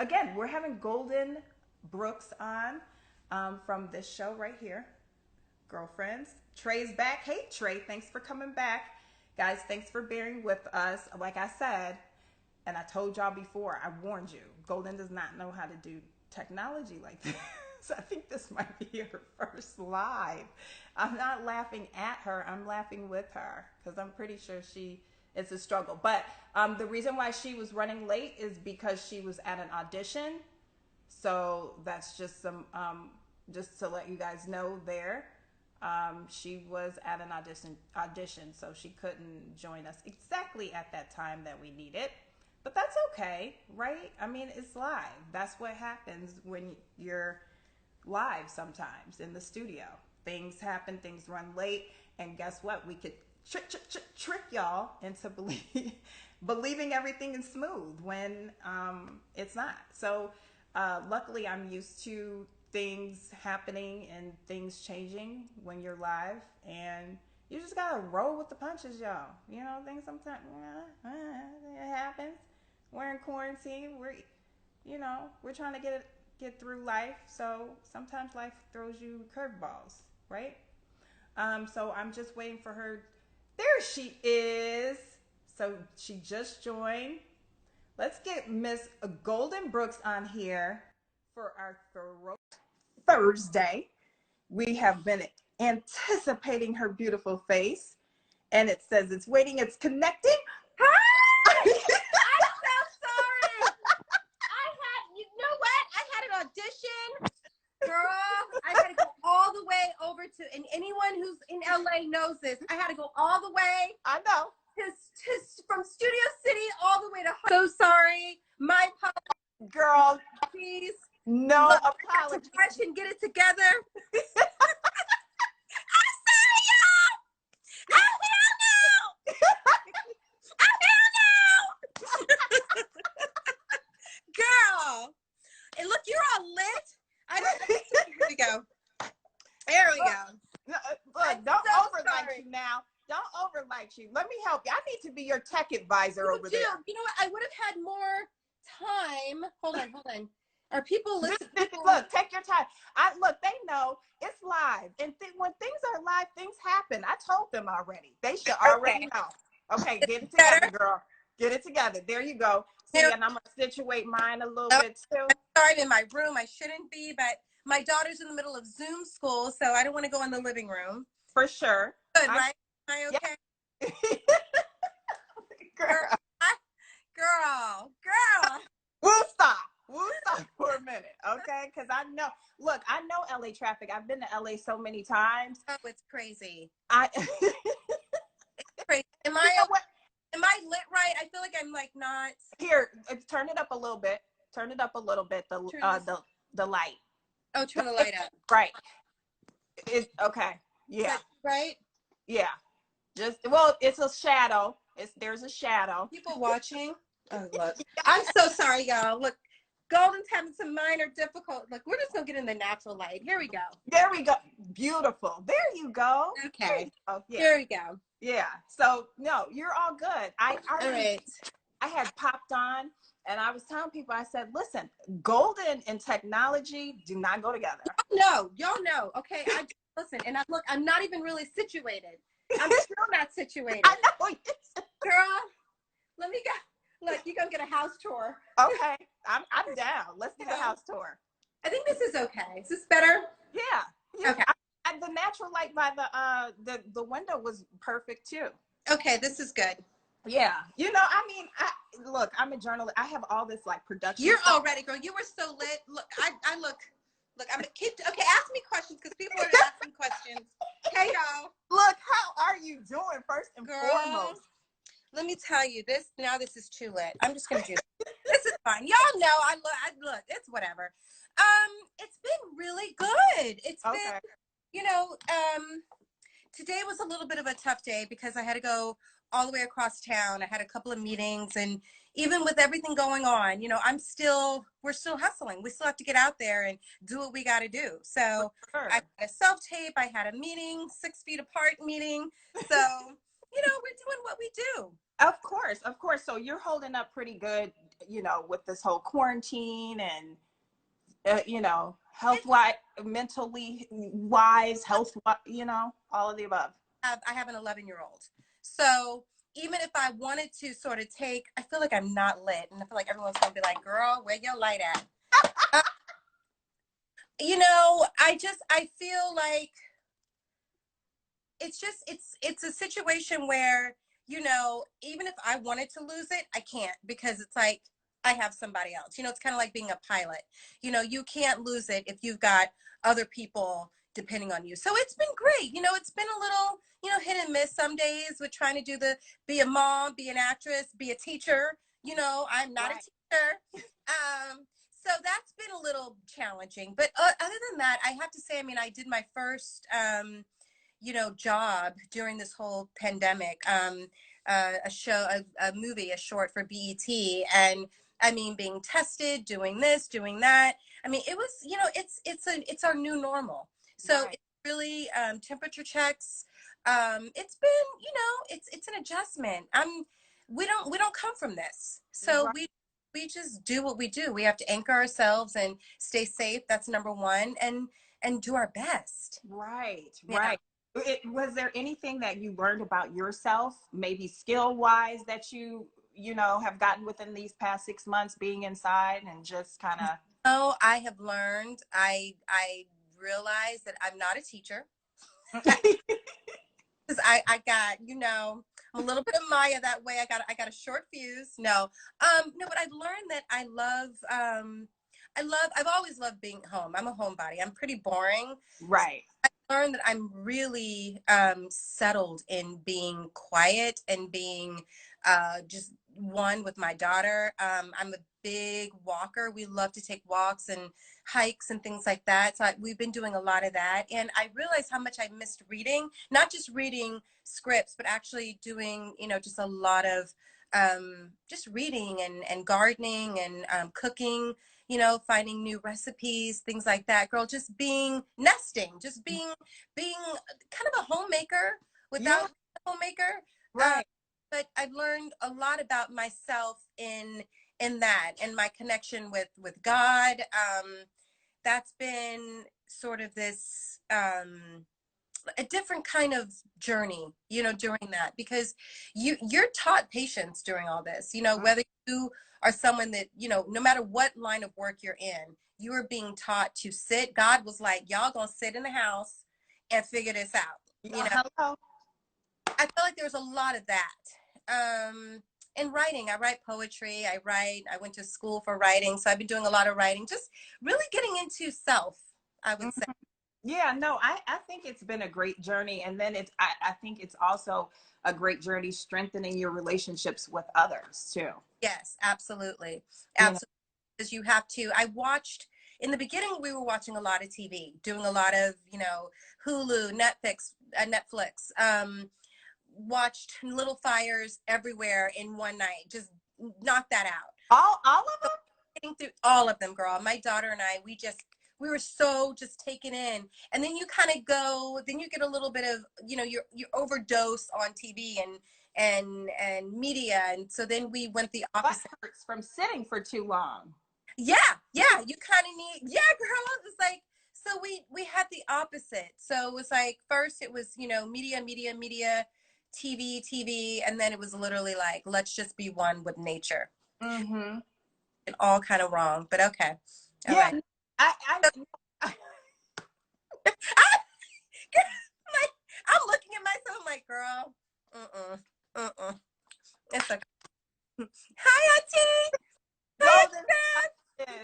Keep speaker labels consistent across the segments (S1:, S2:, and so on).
S1: again, we're having Golden Brooks on from this show right here, Girlfriends. Trey's back. Hey, Trey, thanks for coming back. Guys, thanks for bearing with us. Like I said, and I told y'all before, I warned you, Golden does not know how to do technology like this. I think this might be her first live. I'm not laughing at her, I'm laughing with her because I'm pretty sure it's a struggle. But the reason why she was running late is because she was at an audition. So that's just just to let you guys know there. She was at an audition, so she couldn't join us exactly at that time that we needed. But that's okay, right? I mean, it's live. That's what happens when you're live sometimes in the studio. Things happen, things run late, and guess what? We could trick y'all into believing everything is smooth when it's not. So luckily, I'm used to things happening and things changing when you're live, and you just gotta roll with the punches, y'all. You know, things sometimes it happens. We're in quarantine. We're trying to get through life. So sometimes life throws you curveballs, right? So I'm just waiting for her. There she is. So she just joined. Let's get Miss Golden Brooks on here for our Throwback Thursday. We have been anticipating her beautiful face, and it says it's waiting, it's connecting.
S2: Hi! I'm so sorry. You know what? I had an audition, girl. I had to go all the way over to, and anyone who's in LA knows this. I had to go all the way.
S1: I know.
S2: From Studio City all the way to. So sorry. My apologies.
S1: Girl.
S2: Please.
S1: No
S2: Look,
S1: apology.
S2: I have to rush and get it together. I'm sorry, y'all. Oh, hell no. Girl. And look, you're all lit. Here we go. There we go.
S1: Look, don't overlight you now. Don't overlight you. Let me help you. I need to be your tech advisor over there.
S2: You know what? I would have had more time. Hold on. Are people listening?
S1: Look, take your time. Look, they know it's live. And when things are live, things happen. I told them already. They should already know. Okay, get it together, girl. Get it together. There you go. See, and I'm going to situate mine a little bit too.
S2: Sorry, I'm in my room. I shouldn't be, but my daughter's in the middle of Zoom school, so I don't want to go in the living room.
S1: For sure.
S2: Good, right? Am I okay? Girl.
S1: We'll stop for a minute, okay? Because I know LA traffic. I've been to LA so many times.
S2: Oh, it's crazy.
S1: It's
S2: crazy. Am I lit right? I feel like I'm like not.
S1: Here, turn it up a little bit. Turn it up a little bit. The light.
S2: Oh, turn the light up.
S1: Right. It's okay. Yeah.
S2: Right.
S1: Yeah. It's a shadow. There's a shadow.
S2: People watching. Oh, look. I'm so sorry, y'all. Look, Golden's having some minor difficulty. Look, we're just gonna get in the natural light. Here we go.
S1: There we go. Beautiful. There you go.
S2: Okay.
S1: Oh, yeah.
S2: There we go.
S1: Yeah. So no, you're all good.
S2: All right.
S1: I had popped on and I was telling people, I said, listen, Golden and technology do not go together.
S2: No, y'all know. Okay. Listen, and I'm not even really situated. I'm still not situated.
S1: I know.
S2: Girl, let me go. Look, you're going to get a house tour.
S1: Okay. I'm down. Let's get a house tour.
S2: I think this is okay. Is this better?
S1: Yeah.
S2: Okay.
S1: The natural light by the window was perfect too.
S2: Okay. This is good.
S1: Yeah. I mean, look, I'm a journalist. I have all this like production.
S2: You're already, girl. You were so lit. Look, I look, I'm going to keep, okay, ask me questions because people are asking questions. Hey, y'all.
S1: Look, how are you doing first and foremost?
S2: Let me tell you this. Now this is too lit. I'm just going to do this. Is fine. Y'all know I look, it's whatever. It's been really good. It's been, today was a little bit of a tough day because I had to go all the way across town. I had a couple of meetings, and even with everything going on, we're still hustling. We still have to get out there and do what we got to do. So I had a self-tape. I had a meeting, 6 feet apart meeting. So, we're doing what we do.
S1: Of course, of course. So you're holding up pretty good, with this whole quarantine and, health wise, mentally wise, health, all of the above.
S2: I have an 11-year-old. So even if I wanted to sort of take, I feel like I'm not lit. And I feel like everyone's going to be like, girl, where your light at? Uh, I feel like it's a situation where, even if I wanted to lose it, I can't, because it's like I have somebody else. It's kind of like being a pilot. You can't lose it if you've got other people depending on you. So it's been great. It's been a little, hit and miss some days with trying to be a mom, be an actress, be a teacher. I'm not a
S1: Right.
S2: teacher. So that's been a little challenging. But other than that, I have to say, I mean, I did my first job during this whole pandemic. A show, a movie, a short for BET, and I mean, being tested, doing this, doing that. I mean, it was, it's our new normal. So
S1: Right.
S2: it's really temperature checks. It's been, it's an adjustment. We don't come from this, so
S1: Right.
S2: we just do what we do. We have to anchor ourselves and stay safe. That's number one, and do our best.
S1: Right.
S2: Yeah.
S1: Right. Was there anything that you learned about yourself, maybe skill wise, that have gotten within these past 6 months being inside and just kind of?
S2: Oh, I have learned. I realize that I'm not a teacher, because I got, I'm a little bit of Maya that way. I got a short fuse. No, but I've learned that I've always loved being home. I'm a homebody. I'm pretty boring.
S1: Right.
S2: Learned that I'm really settled in being quiet and being just one with my daughter. I'm a big walker. We love to take walks and hikes and things like that. So we've been doing a lot of that. And I realized how much I missed reading, not just reading scripts, but actually doing, just a lot of just reading and gardening and cooking, finding new recipes, things like that. Girl, just being nesting, just being kind of a homemaker without
S1: Yeah.
S2: a homemaker. Um,
S1: Right.
S2: but I've learned a lot about myself in that, and my connection with God. That's been sort of this a different kind of journey, during that, because you're taught patience during all this, whether you are someone that, no matter what line of work you're in, you are being taught to sit. God was like, y'all gonna sit in the house and figure this out.
S1: Hello.
S2: I feel like there's a lot of that. In writing, I write poetry. I went to school for writing. So I've been doing a lot of writing, just really getting into self, I would say.
S1: Yeah, no, I think it's been a great journey. And then I think it's also a great journey strengthening your relationships with others too.
S2: Yes, absolutely.
S1: You know,
S2: Absolutely. Because you have to, I watched, in the beginning, we were watching a lot of TV, doing a lot of, Hulu, Netflix, watched Little Fires Everywhere in one night, just knocked that out.
S1: all of
S2: So getting through all of them, girl. My daughter and I, we were so just taken in. And then you kind of go, then you get a little bit of, you overdose on TV and media. And so then we went the
S1: them. Butt
S2: opposite.
S1: hurts from sitting for too long.
S2: Yeah, yeah, you kind of need, yeah, girl. It's like, so we had the opposite. So it was like, first it was, media, TV, and then it was literally like, let's just be one with nature.
S1: Mm-hmm.
S2: And all kind of wrong, but okay. All
S1: Yeah,
S2: right.
S1: I
S2: Like, I'm looking at myself like, girl, it's okay. Hi, Auntie. Hi,
S1: Golden
S2: Chef.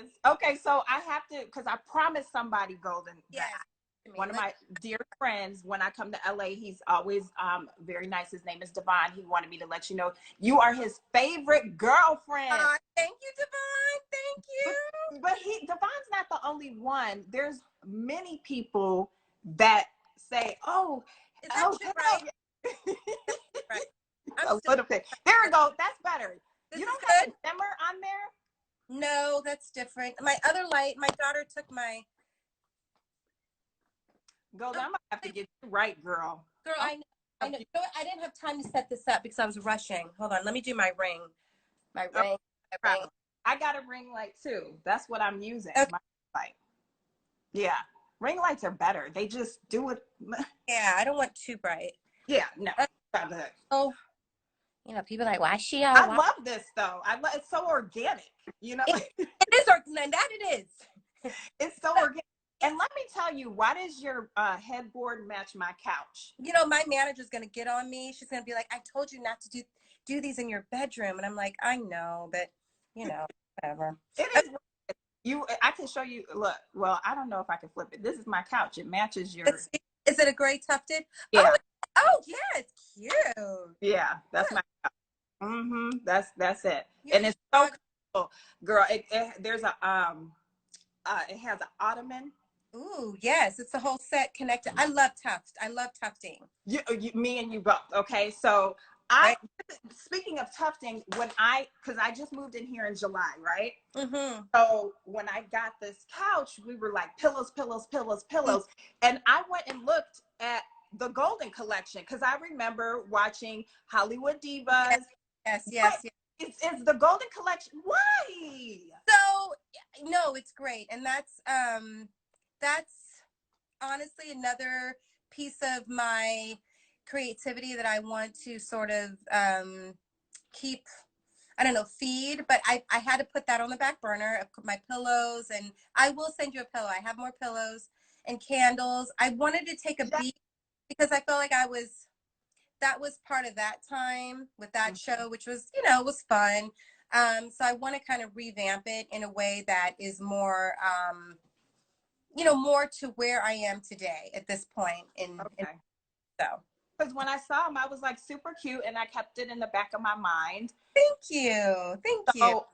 S1: is okay. So I have to, because I promised somebody, Golden, that
S2: Yes, to me.
S1: one of my dear friends, when I come to LA, he's always very nice. His name is Devon. He wanted me to let you know you are his favorite girlfriend.
S2: Thank you, Devon. Thank
S1: But
S2: you.
S1: Devon's not the only one. There's many people that say, "Oh,
S2: Is that
S1: oh,
S2: you, right?
S1: hello."
S2: Right. I'm
S1: A
S2: still.
S1: little bit. There we go. That's better.
S2: This
S1: You
S2: is
S1: don't have
S2: good.
S1: a dimmer on there?
S2: No, that's different. My other light. My daughter took my.
S1: Golden,
S2: Oh,
S1: I'm gonna have to get you right, girl.
S2: girl,
S1: Oh,
S2: I know. I know. You know what? I didn't have time to set this up because I was rushing. Hold on. Let me do my ring. My
S1: Oh,
S2: ring. My ring.
S1: I got a ring light too. That's what I'm using.
S2: Okay.
S1: My light. Yeah. Ring lights are better. They just do it.
S2: Yeah, I don't want too bright.
S1: Yeah, no.
S2: Oh, you know, people are like, why is she
S1: I
S2: all?
S1: love this though. It's so organic, you know.
S2: It is organic. That it is.
S1: It's so organic. And let me tell you, why does your headboard match my couch?
S2: You know, my manager's gonna get on me. She's gonna be like, I told you not to do these in your bedroom. And I'm like, I know, but you know, whatever.
S1: It is. You, I can show you. Look, well, I don't know if I can flip it. This is my couch. It matches your.
S2: Is it a gray tufted?
S1: Yeah.
S2: Oh yeah, it's cute.
S1: Yeah, that's my couch. That's it.
S2: Yeah.
S1: And it's so cool, girl. There's a it has an ottoman.
S2: Ooh, yes, it's the whole set connected. I love tufting.
S1: Me and you both. Okay, so
S2: Right?
S1: speaking of tufting, because I just moved in here in July, right?
S2: Mm-hmm.
S1: So when I got this couch, we were like pillows, pillows, pillows, pillows, and I went and looked at the Golden Collection because I remember watching Hollywood Divas.
S2: Yes.
S1: It's the Golden Collection. Why?
S2: So no, it's great, and that's honestly another piece of my creativity that I want to sort of keep. I don't know, feed, but I had to put that on the back burner of my pillows, and I will send you a pillow. I have more pillows and candles. I wanted to take a beat because I felt like that was part of that time with that show, which was, you know, was fun. So I want to kind of revamp it in a way that is more, you know, more to where I am today at this point. So.
S1: Because when I saw him, I was like super cute, and I kept it in the back of my mind.
S2: Thank you.
S1: So,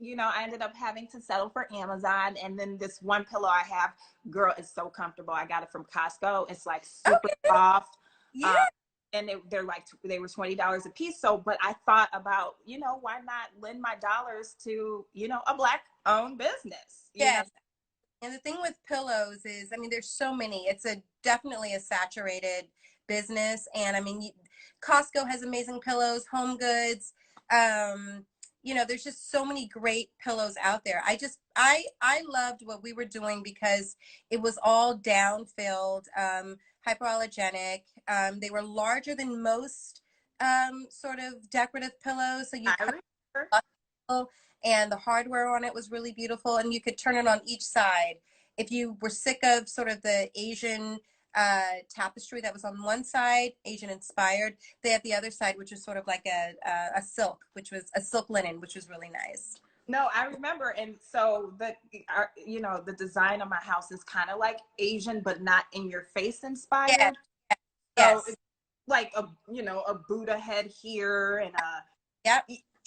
S1: you know, I ended up having to settle for Amazon, and then this one pillow I have, girl, is so comfortable. I got it from Costco. It's like super soft.
S2: Yeah.
S1: And they were $20 a piece. So, but I thought about, you know, why not lend my dollars to, you know, a Black-owned business?
S2: Yes. Know? And the thing with pillows is, I mean, there's so many. It's definitely a saturated business, and I mean, Costco has amazing pillows, Home Goods. You know, there's just so many great pillows out there. I loved what we were doing because it was all down filled, hypoallergenic. They were larger than most sort of decorative pillows, so you and the hardware on it was really beautiful, and you could turn it on each side. If you were sick of sort of the Asian tapestry that was on one side, Asian inspired, they had the other side, which was sort of like a silk, which was a silk linen, which was really nice.
S1: No, I remember. And so you know, the design of my house is kind of like Asian, but not in your face inspired.
S2: Yes.
S1: So it's like you know, a Buddha head here and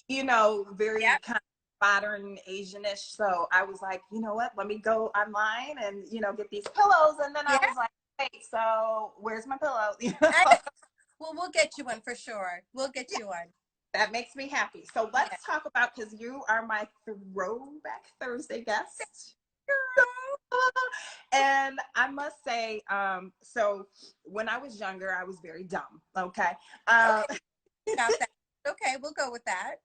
S1: you know, very kind of modern Asianish. So I was like, you know what, let me go online and, you know, get these pillows. And then I was like, wait, so where's my pillow?
S2: Well, we'll get you one for sure. We'll get you one.
S1: That makes me happy. So let's talk about, because you are my Throwback Thursday guest. And I must say, so when I was younger, I was very dumb. Okay.
S2: Okay, we'll go with that.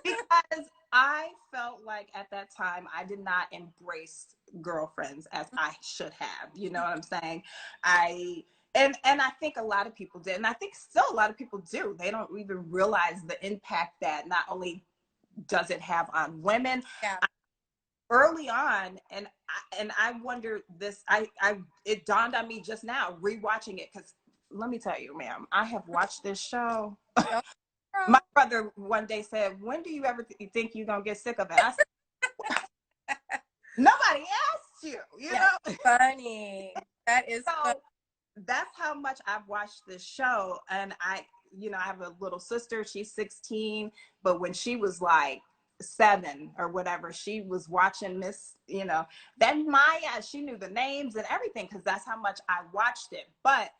S1: Because I felt like at that time I did not embrace girlfriends as I should have. You know what I'm saying? And I think a lot of people did, and I think still a lot of people do. They don't even realize the impact that not only does it have on women. Early on, and I wonder this. It dawned on me just now rewatching it, because let me tell you, ma'am, I have watched this show. My brother one day said, "When do you ever think you're gonna get sick of it?" I said, nobody asked you. You know,
S2: funny. That is
S1: so. That's how much I've watched this show, and you know, I have a little sister. She's 16, but when she was like 7 or whatever, she was watching Miss, you know, then Maya, she knew the names and everything, because that's how much I watched it. But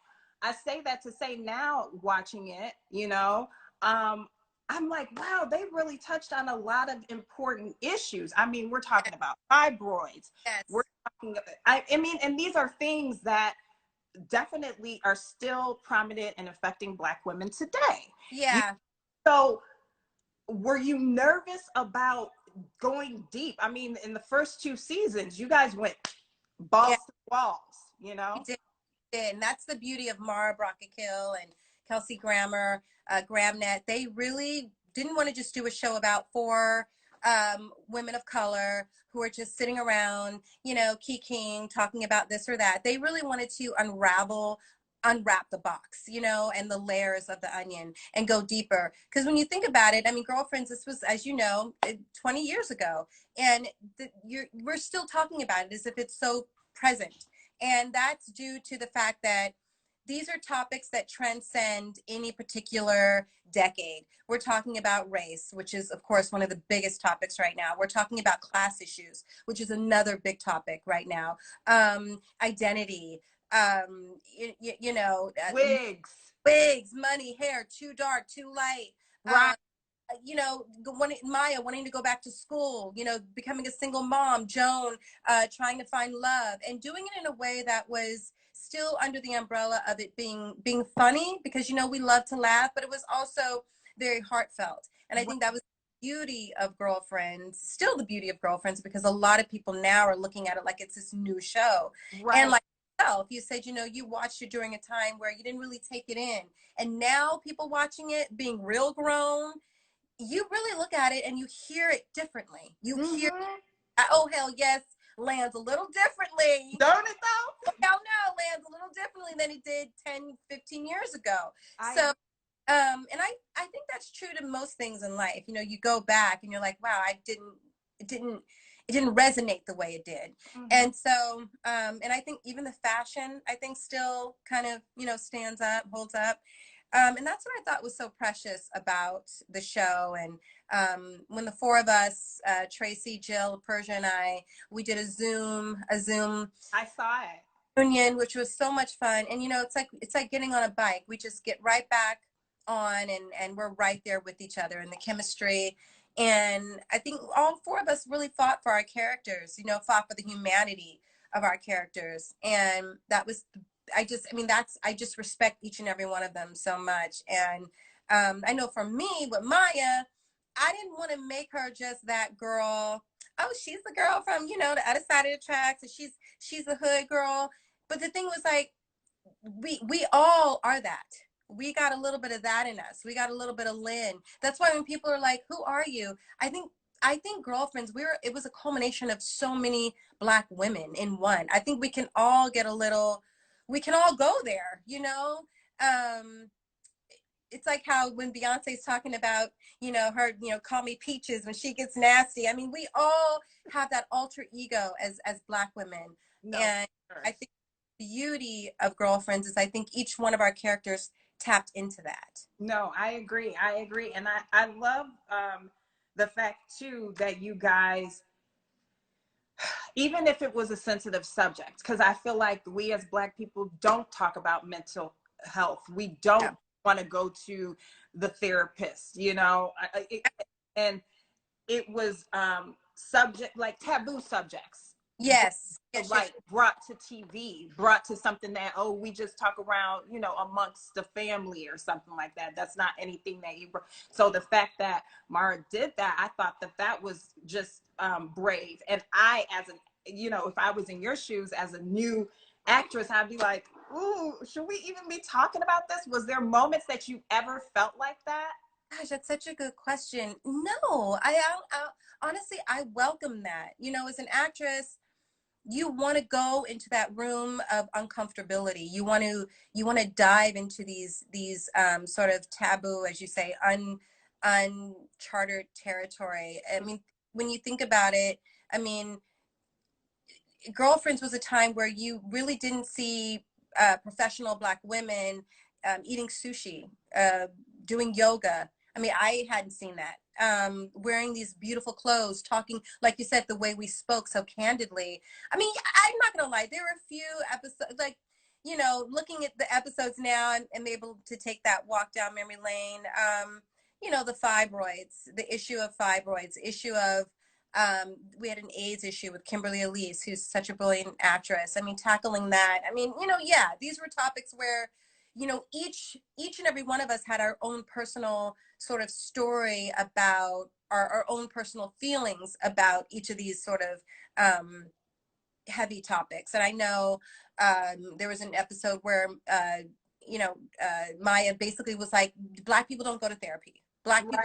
S1: I say that to say, now watching it, you know, I'm like, wow, they really touched on a lot of important issues. I mean, we're talking about fibroids. We're talking, I mean, and these are things that definitely are still prominent and affecting Black women today.
S2: Yeah.
S1: So were you nervous about going deep? I mean, in the first 2 seasons, you guys went balls
S2: Yeah,
S1: to walls, you
S2: we
S1: know?
S2: did. And that's the beauty of Mara Brockett-Kill and Kelsey Grammer, Gramnet. They really didn't want to just do a show about four women of color who are just sitting around, kikiing, talking about this or that. They really wanted to unwrap the box, and the layers of the onion and go deeper. Because when you think about it, I mean, Girlfriends, this was, as you know, 20 years ago. And we're still talking about it as if it's so present. And that's due to the fact that these are topics that transcend any particular decade. We're talking about race, which is, of course, one of the biggest topics right now. We're talking about class issues, which is another big topic right now. Identity,
S1: Wigs.
S2: wigs, money, hair, too dark, too light.
S1: Right.
S2: Maya wanting to go back to school, becoming a single mom, Joan trying to find love, and doing it in a way that was still under the umbrella of it being funny, because we love to laugh, but it was also very heartfelt. And I think that was the beauty of Girlfriends, still the beauty of Girlfriends, because a lot of people now are looking at it like it's this new show.
S1: Right.
S2: And like yourself, you said, you watched it during a time where you didn't really take it in. And now people watching it, being real grown, you really look at it and you hear it differently. You hear, oh, hell yes, lands a little differently.
S1: Don't it though?
S2: Hell no, lands a little differently than it did 10, 15 years ago. And I think that's true to most things in life. You go back and you're like, wow, it didn't resonate the way it did. And so, and I think even the fashion, I think still kind of, stands up, holds up. And that's what I thought was so precious about the show. And when the four of us, Tracy, Jill, Persia, and I, we did a Zoom.
S1: I saw it.
S2: Union, which was so much fun. And it's like getting on a bike. We just get right back on, and we're right there with each other, and the chemistry. And I think all four of us really fought for our characters. Fought for the humanity of our characters, and that was. I just respect each and every one of them so much. And I know for me with Maya, I didn't want to make her just that girl. Oh, she's the girl from, the other side of the tracks, and she's a hood girl. But the thing was, like, we all are that. We got a little bit of that in us. We got a little bit of Lynn. That's why when people are like, who are you? I think Girlfriends, it was a culmination of so many Black women in one. I think we can all go there, it's like how when Beyonce's talking about, her, call me Peaches when she gets nasty. I mean, we all have that alter ego as Black women. No, and sure. I think the beauty of Girlfriends is I think each one of our characters tapped into that.
S1: No, I agree. And I love the fact too that you guys, even if it was a sensitive subject, because I feel like we as Black people don't talk about mental health. We don't want to go to the therapist, and it was subject, like taboo subjects.
S2: Yes.
S1: Like brought to TV, brought to something that, we just talk around, amongst the family or something like that. That's not anything that you so the fact that Mara did that, I thought that was just brave. And I, as if I was in your shoes as a new actress, I'd be like, ooh, should we even be talking about this? Was there moments that you ever felt like that?
S2: Gosh, that's such a good question. No, I honestly, I welcome that. As an actress, you want to go into that room of uncomfortability. You want to dive into these sort of taboo, as you say, uncharted territory. I mean, when you think about it, I mean, Girlfriends was a time where you really didn't see professional Black women eating sushi, doing yoga. I mean, I hadn't seen that. Wearing these beautiful clothes, talking, like you said, the way we spoke so candidly. I mean, I'm not going to lie. There were a few episodes, like, looking at the episodes now and able to take that walk down memory lane, the fibroids, the issue of fibroids, issue of We had an AIDS issue with Kimberly Elise, who's such a brilliant actress. I mean, tackling that. I mean, yeah, these were topics where, each and every one of us had our own personal sort of story about our own personal feelings about each of these sort of heavy topics. And I know there was an episode where, Maya basically was like, Black people don't go to therapy. Black people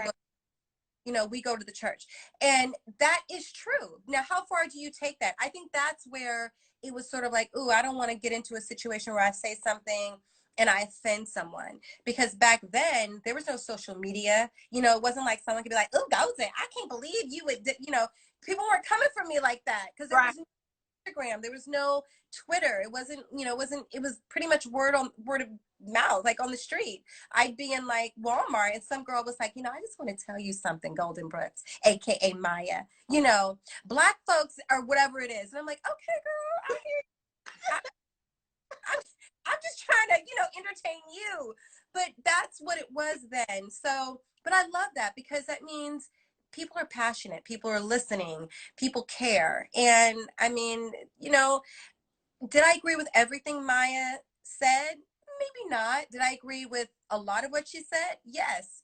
S1: Right.
S2: we go to the church. And that is true. Now, how far do you take that? I think that's where it was sort of like, ooh, I don't want to get into a situation where I say something and I offend someone. Because back then, there was no social media. It wasn't like someone could be like, oh, Gozen, I can't believe you would, people weren't coming for me like that because there
S1: Right.
S2: was no Instagram, there was no Twitter. It wasn't, it was pretty much word of mouth, like on the street. I'd be in like Walmart and some girl was like, I just want to tell you something, Golden Brooks, aka Maya, Black folks or whatever it is. And I'm like, okay, girl, I hear you. I'm just trying to, entertain you. But that's what it was then. So, but I love that because that means people are passionate, people are listening, people care. And I mean, did I agree with everything Maya said? Maybe not. Did I agree with a lot of what she said? Yes.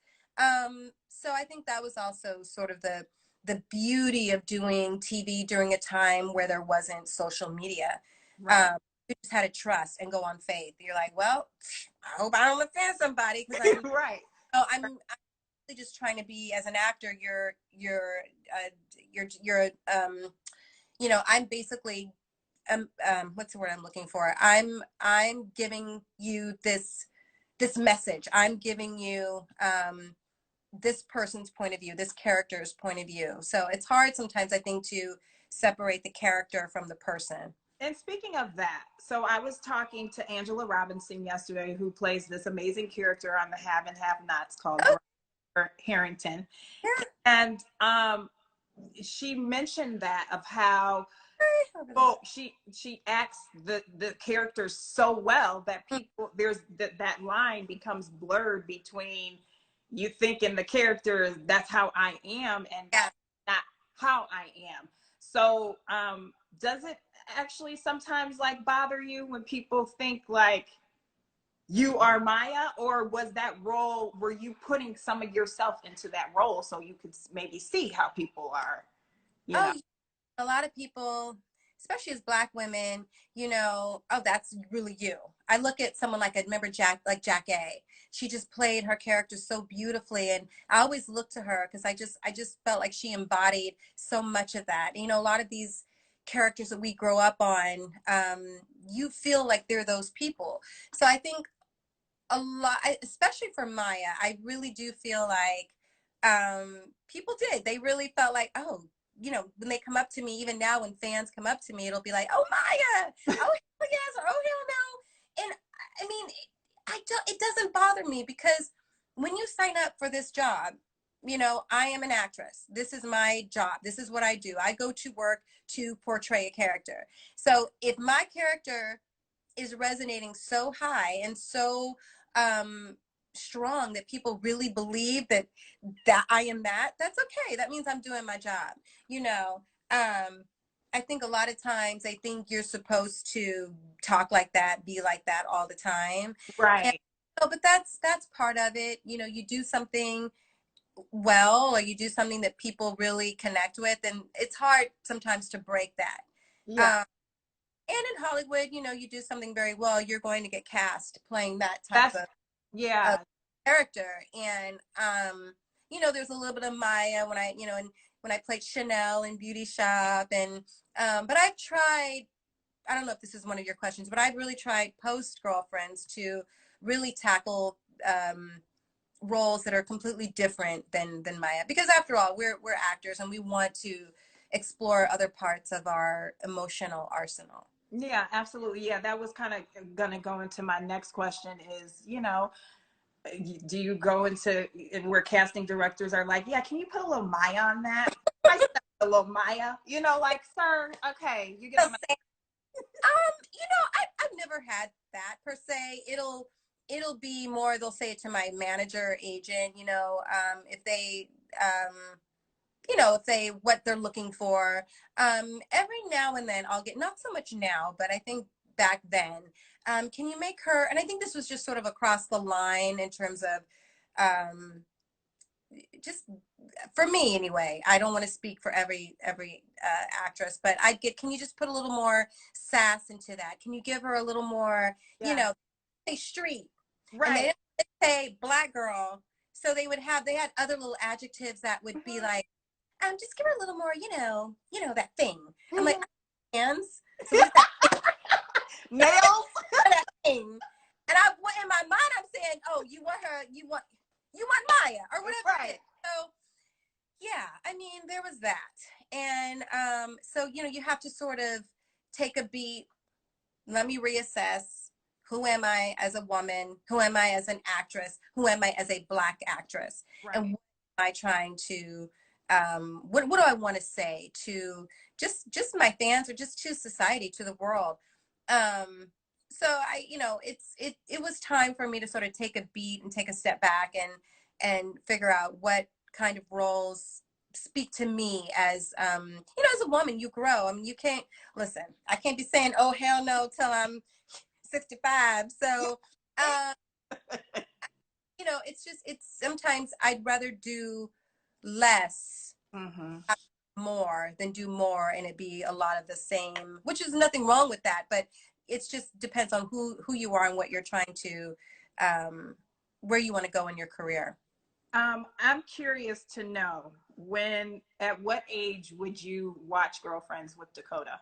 S2: So I think that was also sort of the beauty of doing TV during a time where there wasn't social media.
S1: Right.
S2: You just had to trust and go on faith. You're like, well, I hope I don't offend somebody because I'm
S1: Right.
S2: I'm really just trying to be as an actor. I'm basically what's the word I'm looking for? I'm giving you this message. I'm giving you this person's point of view, this character's point of view. So it's hard sometimes, I think, to separate the character from the person.
S1: And speaking of that, so I was talking to Angela Robinson yesterday, who plays this amazing character on the Have and Have Nots called
S2: Oh,
S1: Harrington.
S2: yeah.
S1: And she mentioned that of how she acts the characters so well that people there's that line becomes blurred between you thinking the character that's how I am and
S2: Yeah.
S1: that's not how I am. So does it actually sometimes like bother you when people think like you are Maya, or was that role, were you putting some of yourself into that role so you could maybe see how people are, you know?
S2: Oh, a lot of people, especially as Black women, oh, that's really you. I look at someone like I remember Jack A. She just played her character so beautifully, and I always look to her because I just felt like she embodied so much of that. A lot of these characters that we grow up on, you feel like they're those people. So I think a lot, especially for Maya, I really do feel like people did. They really felt like, oh, when they come up to me, even now when fans come up to me, it'll be like, oh, Maya, oh, hell yes, or oh, hell no. And I mean, it doesn't bother me because when you sign up for this job, I am an actress. This is my job. This is what I do. I go to work to portray a character. So if my character is resonating so high and so strong that people really believe that I am that's okay. That means I'm doing my job. I think a lot of times I think you're supposed to talk like that, be like that all the time. And
S1: Right.
S2: but that's part of it. You do something well or you do something that people really connect with, and it's hard sometimes to break that.
S1: Yeah.
S2: Um, and in Hollywood, you do something very well, you're going to get cast playing that type
S1: That's,
S2: of
S1: yeah.
S2: character. And there's a little bit of Maya when and when I played Chanel in Beauty Shop, and but I've tried. I don't know if this is one of your questions, but I've really tried post Girlfriends to really tackle roles that are completely different than Maya, because after all, we're actors and we want to explore other parts of our emotional arsenal.
S1: Yeah, absolutely. Yeah, that was kind of going to go into my next question is, do you go into where casting directors are like, yeah, can you put a little Maya on that? I said a little Maya, like, sir, okay, you get on my.
S2: I've never had that per se. It'll be more, they'll say it to my manager, agent, if they, you know, if they, what they're looking for. Every now and then I'll get, not so much now, but I think back then, can you make her, and I think this was just sort of across the line in terms of, just for me anyway. I don't want to speak for every actress, but I'd get, can you just put a little more sass into that? Can you give her a little more, you know, say street, and they
S1: Right.
S2: didn't say black girl, so they would have, they had other little adjectives that would be like, just give her a little more, you know that thing. I'm like, hands. So what is that
S1: Nails.
S2: that thing? And I, in my mind, I'm saying, oh, you want her, you want Maya or whatever it is.
S1: Right.
S2: So yeah, I mean, there was that. And so, you know, you have to sort of take a beat, let me reassess, who am I as a woman? Who am I as an actress? Who am I as a black actress?
S1: Right.
S2: And what am I trying to, what do I want to say to just my fans, or just to society, to the world? So I, you know, it was time for me to sort of take a beat and take a step back and figure out what kind of roles speak to me as, you know, as a woman. You grow. I mean, you can't, listen, I can't be saying, oh hell no, till I'm 65. So you know, it's just, it's, sometimes I'd rather do less,
S1: Mm-hmm.
S2: more, than do more and it be a lot of the same, which is nothing wrong with that, but it's just depends on who you are and what you're trying to, where you want to go in your career.
S1: I'm curious to know, at what age would you watch Girlfriends with Dakota?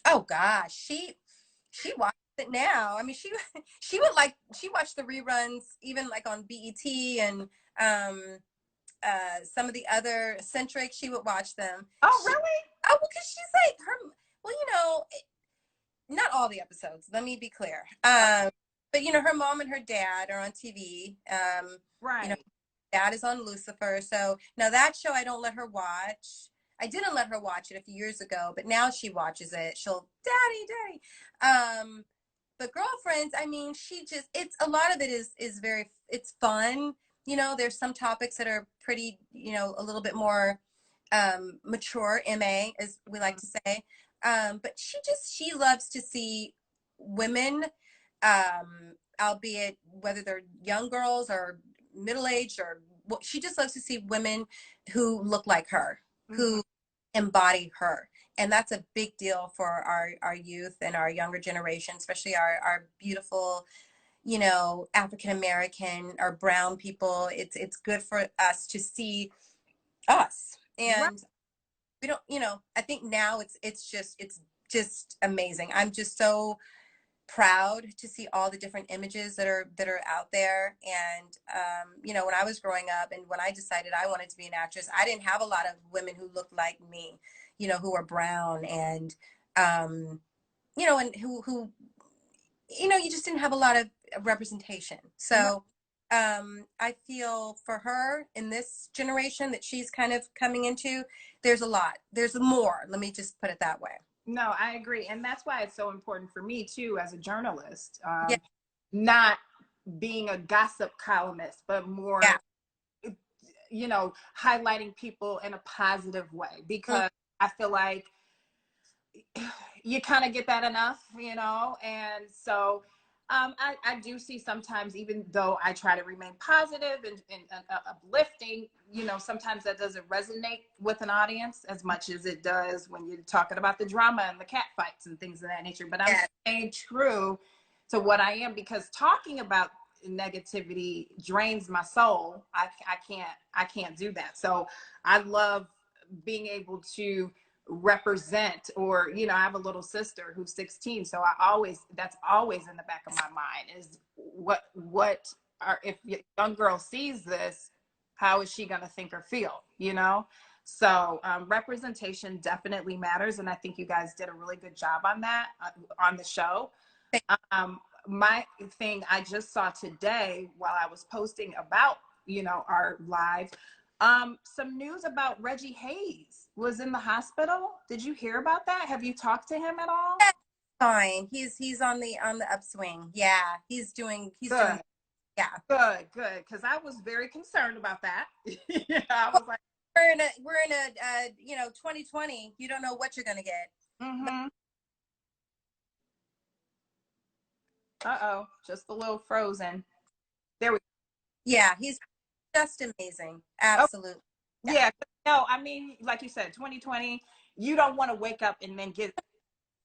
S2: Oh gosh, she watches it now. I mean, she would like, she watched the reruns even like on BET and some of the other Centric. She would watch them.
S1: Oh, really?
S2: Oh, well, because she's like her. Well, you know, not all the episodes. Let me be clear. But you know, her mom and her dad are on TV. You know,
S1: Right.
S2: dad is on Lucifer. So now that show I don't let her watch. I didn't let her watch it a few years ago, but now she watches it. She'll, daddy. But Girlfriends, I mean, she just, it's, a lot of it is very, it's fun. You know, there's some topics that are pretty, you know, a little bit more mature, MA, as we like to say. But she loves to see women, albeit whether they're young girls or middle-aged, or she just loves to see women who look like her,
S1: Mm-hmm.
S2: who embody her. And that's a big deal for our youth and our younger generation, especially our beautiful, you know, African American or brown people. It's good for us to see us.
S1: Right.
S2: And we don't, you know, I think now it's just amazing. I'm just so proud to see all the different images that are out there. And you know, when I was growing up and when I decided I wanted to be an actress, I didn't have a lot of women who looked like me, you know, who were brown and you know, and who you know, you just didn't have a lot of representation. So I feel for her in this generation that she's kind of coming into, there's a lot, there's more, let me just put it that way.
S1: No, I agree. And that's why it's so important for me, too, as a journalist,
S2: Yeah,
S1: not being a gossip columnist, but
S2: yeah.
S1: more, you know, highlighting people in a positive way,
S2: Mm,
S1: because I feel like you kind of get that enough, you know? And so I do see sometimes, even though I try to remain positive and uplifting, you know, sometimes that doesn't resonate with an audience as much as it does when you're talking about the drama and the cat fights and things of that nature. But I'm
S2: yeah.
S1: staying true to what I am, because talking about negativity drains my soul. I can't do that. So I love being able to represent, or you know, I have a little sister who's 16, so that's always in the back of my mind is what are, if a young girl sees this, how is she going to think or feel, you know? So representation definitely matters, and I think you guys did a really good job on that on the show. My thing I just saw today while I was posting about, you know, our live, some news about Reggie Hayes was in the hospital. Did you hear about that? Have you talked to him at all?
S2: Fine, he's on the upswing. Yeah, he's doing,
S1: Good,
S2: yeah.
S1: good, good. Because I was very concerned about that. Yeah, I was like,
S2: we're in a 2020. You don't know what you're gonna get.
S1: Mm-hmm. Uh-oh, just a little frozen. There we
S2: Yeah, he's just amazing.
S1: go. Oh,
S2: Absolutely. Yeah.
S1: yeah. No, I mean, like you said, 2020, you don't want to wake up and then get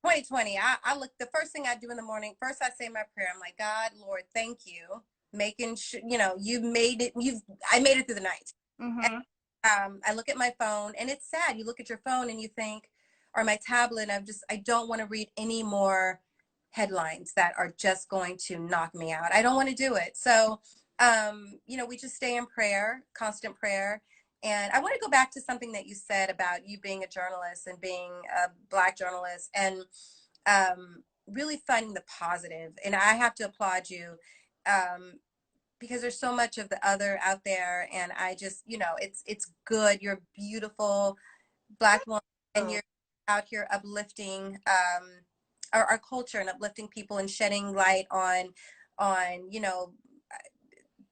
S2: 2020. I look, the first thing I do in the morning, first I say my prayer. I'm like, God, Lord, thank you. Making sure, you made it, I made it through the night.
S1: mm-hmm.
S2: I look at my phone and it's sad. You look at your phone and you think, or my tablet, and I don't want to read any more headlines that are just going to knock me out. I don't want to do it. So, we just stay in prayer, constant prayer. And I want to go back to something that you said about you being a journalist and being a Black journalist, and really finding the positive. And I have to applaud you. Because there's so much of the other out there, and I just, it's good. You're a beautiful Black woman, and you're out here uplifting our culture and uplifting people and shedding light on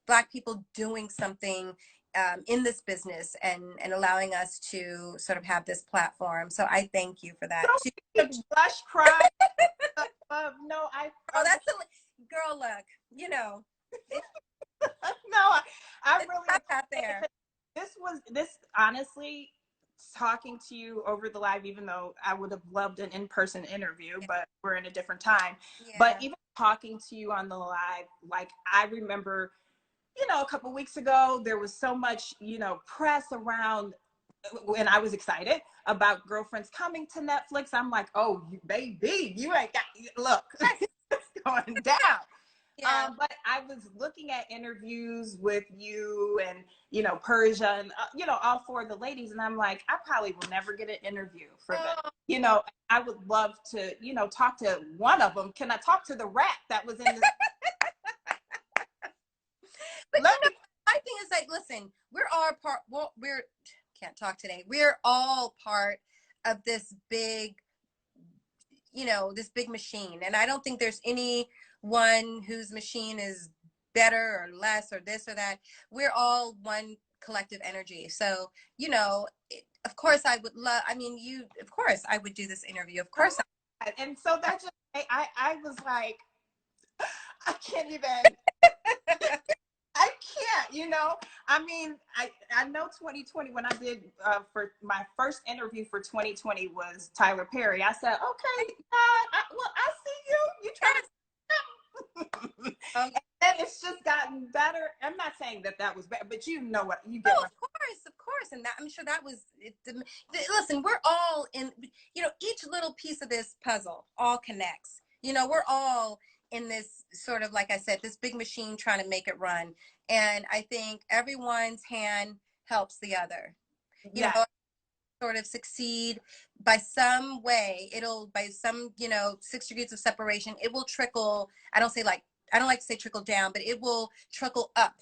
S2: Black people doing something in this business, and allowing us to sort of have this platform. So I thank you for that too.
S1: Blush, cry. No,
S2: Oh, that's a girl. Look,
S1: no, I really
S2: out there.
S1: This honestly, talking to you over the live, even though I would have loved an in-person interview, but we're in a different time.
S2: Yeah.
S1: But even talking to you on the live, like I remember, a couple weeks ago, there was so much, press around, and I was excited about Girlfriends coming to Netflix. I'm like, oh, baby, you ain't got, look, it's going down.
S2: Yeah.
S1: But I was looking at interviews with you and, Persia and, all four of the ladies. And I'm like, I probably will never get an interview for them. I would love to, talk to one of them. Can I talk to the rat that was in the...
S2: But my thing is like, listen, we're all part, well, can't talk today. We're all part of this big, this big machine. And I don't think there's anyone whose machine is better or less or this or that. We're all one collective energy. So, of course I would love, of course I would do this interview. Of course.
S1: And so that just, I was like, I can't even... I can't, I know 2020, when I did for my first interview for 2020 was Tyler Perry. I said, okay, I see you. You trying to... Okay. And it's just gotten better. I'm not saying that was bad, but you know what you get.
S2: Oh, of course. And that, I'm sure that was it. Listen, we're all in, each little piece of this puzzle all connects. We're all in this sort of, like I said, this big machine trying to make it run. And I think everyone's hand helps the other. Sort of succeed by some way. By some, 6 degrees of separation, it will trickle. I don't like to say trickle down, but it will trickle up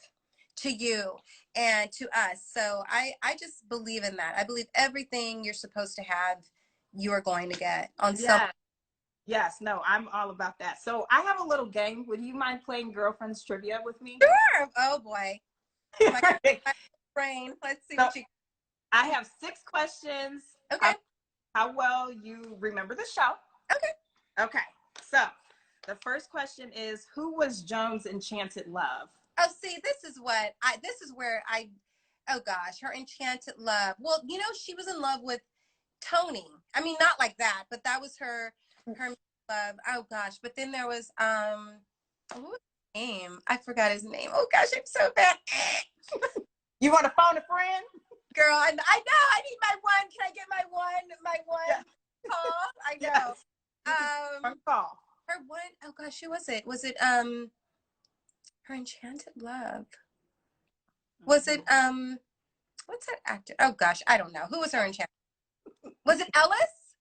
S2: to you and to us. So I just believe in that. I believe everything you're supposed to have, you are going to get on some.
S1: Yes, no, I'm all about that. So I have a little game. Would you mind playing Girlfriends Trivia with me?
S2: Sure. Oh boy. My brain. Let's see what you...
S1: I have 6 questions.
S2: Okay.
S1: How well you remember the show. Okay. So the first question is, who was Joan's enchanted love?
S2: Oh, see, this is where oh gosh, her enchanted love. Well, she was in love with Tony. I mean, not like that, but that was her love. Oh gosh. But then there was, what was his name? I forgot his name. Oh gosh, I'm so bad.
S1: You want to phone a friend?
S2: Girl, I know, I need my one. Can I get my one call? I know.
S1: Yes. One call.
S2: Her one, oh gosh, who was it? Was it, her enchanted love? Was it, what's that actor? Oh gosh, I don't know. Who was her enchanted? Was it Ellis?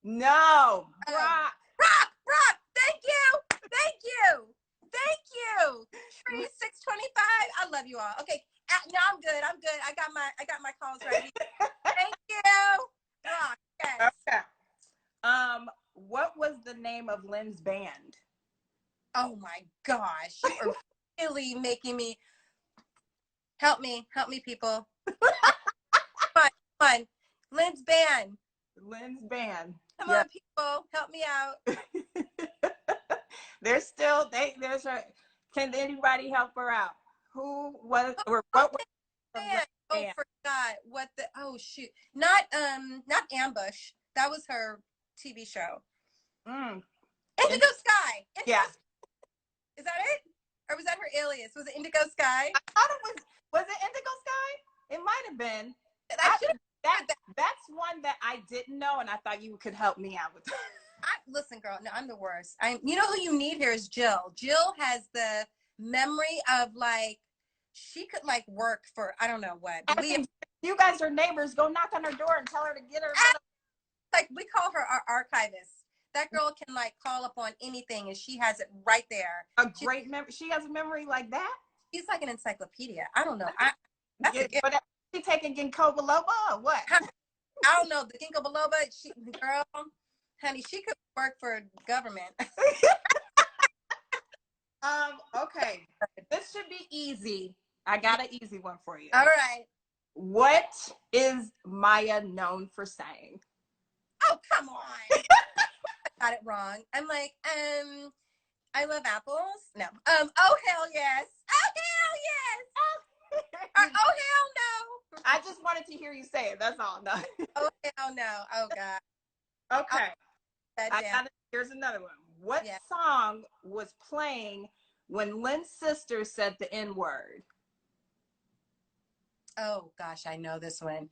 S1: No, Brock.
S2: Brock. Thank you. Tree 625. I love you all. Okay, no, I'm good. I got my calls ready. Thank you, Brock. Yes.
S1: Okay. What was the name of Lynn's band?
S2: Oh my gosh, you are really making me... Help me, people. Come Lynn's band.
S1: Lynn's band.
S2: Come on, people, help me out.
S1: There's still there's her. Can anybody help her out? Who was or what was the
S2: Band. Oh,
S1: band?
S2: forgot what the. Oh shoot, not Ambush. That was her TV show. Indigo Sky.
S1: Yeah.
S2: Is that it? Or was that her alias? Was it Indigo Sky?
S1: I thought it was. Was it Indigo Sky? It might have been. That's one that I didn't know, and I thought you could help me out with.
S2: Listen, girl. No, I'm the worst. You know who you need here is Jill. Jill has the memory of like she could like work for I don't know what.
S1: You guys are neighbors. Go knock on her door and tell her to get her.
S2: Like we call her our archivist. That girl can like call up on anything, and she has it right there.
S1: Great memory. She has a memory like that.
S2: She's like an encyclopedia. I don't know.
S1: But she taking ginkgo biloba or what?
S2: I don't know. The ginkgo biloba, girl, honey, she could work for government.
S1: Okay. This should be easy. I got an easy one for you.
S2: All right.
S1: What is Maya known for saying?
S2: Oh, come on. I got it wrong. I'm like, I love apples. No. Oh hell yes. Oh hell yes. Oh hell no.
S1: I just wanted to hear you say it. That's all. No.
S2: Oh hell no. Oh God.
S1: Okay. Here's another one. What song was playing when Lynn's sister said the N-word?
S2: Oh gosh, I know this one.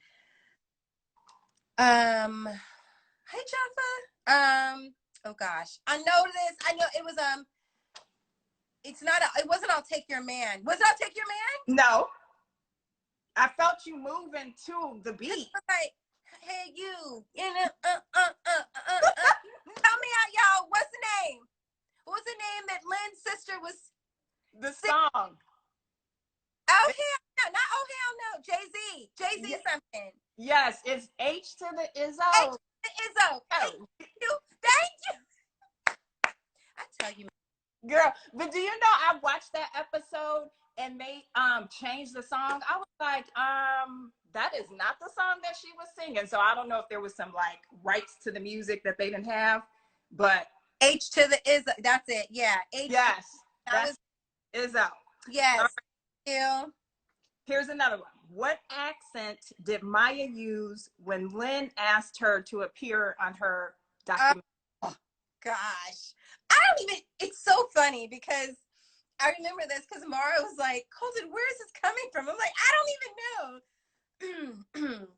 S2: Hey Jaffa. Oh gosh, I know this. I know it was it wasn't I'll Take Your Man. Was it I'll Take Your Man?
S1: No. I felt you moving to the beat.
S2: Like, hey you know, help me out, y'all. What's the name? What was the name that Lynn's sister was?
S1: The song.
S2: Oh hell no, not oh hell no. Jay-Z. Jay-Z something.
S1: Yes, it's H to the Izzo.
S2: H to the Izzo. Thank you. I tell you,
S1: girl. But do you know I watched that episode and they changed the song? I was like, that is not the song that she was singing. So I don't know if there was some like rights to the music that they didn't have, but
S2: H to the Izzo. That's it. Yeah.
S1: Yes. That's Izzo.
S2: Yes. Right.
S1: Here's another one. What accent did Maya use when Lynn asked her to appear on her documentary?
S2: Oh, gosh. It's so funny because I remember this because Mara was like, Colton, where is this coming from? I'm like, I don't even know.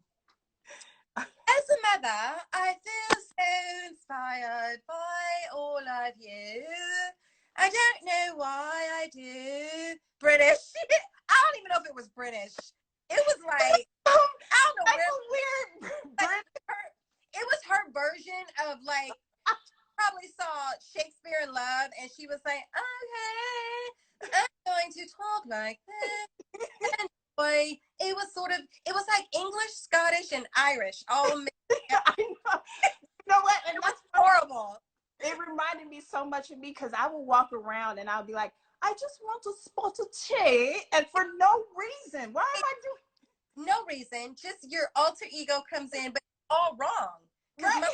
S2: As a mother, I feel so inspired by all of you. I don't know why I do. British. I don't even know if it was British. It was like, I don't know.
S1: Weird.
S2: Like, it was her version of like, probably saw Shakespeare in Love and she was like, okay, I'm going to talk like this. And boy, it was like English, Scottish, and Irish all mixed together.
S1: I know. You know what? And
S2: that's horrible.
S1: It reminded me so much of me because I would walk around and I'll be like, I just want to spot a tea, and for no reason. Why am I doing?
S2: No reason. Just your alter ego comes in, but it's all wrong.
S1: Right.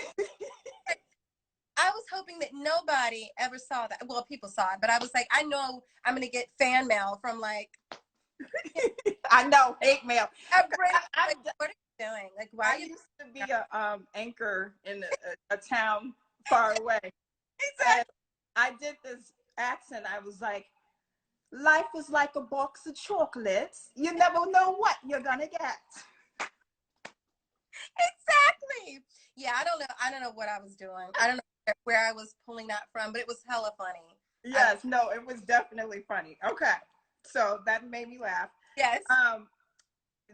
S2: I was hoping that nobody ever saw that. Well, people saw it, but I was like, I know I'm going to get fan mail from like.
S1: I know, hate mail.
S2: Like, what are you doing? Like, why?
S1: I used to be a anchor in a town far away. Exactly. I did this accent. I was like, life is like a box of chocolates. You never know what you're gonna get.
S2: Exactly. Yeah, I don't know what I was doing. I don't know where I was pulling that from, but it was hella funny.
S1: Yes, no, it was definitely funny. Okay, so that made me laugh.
S2: Yes.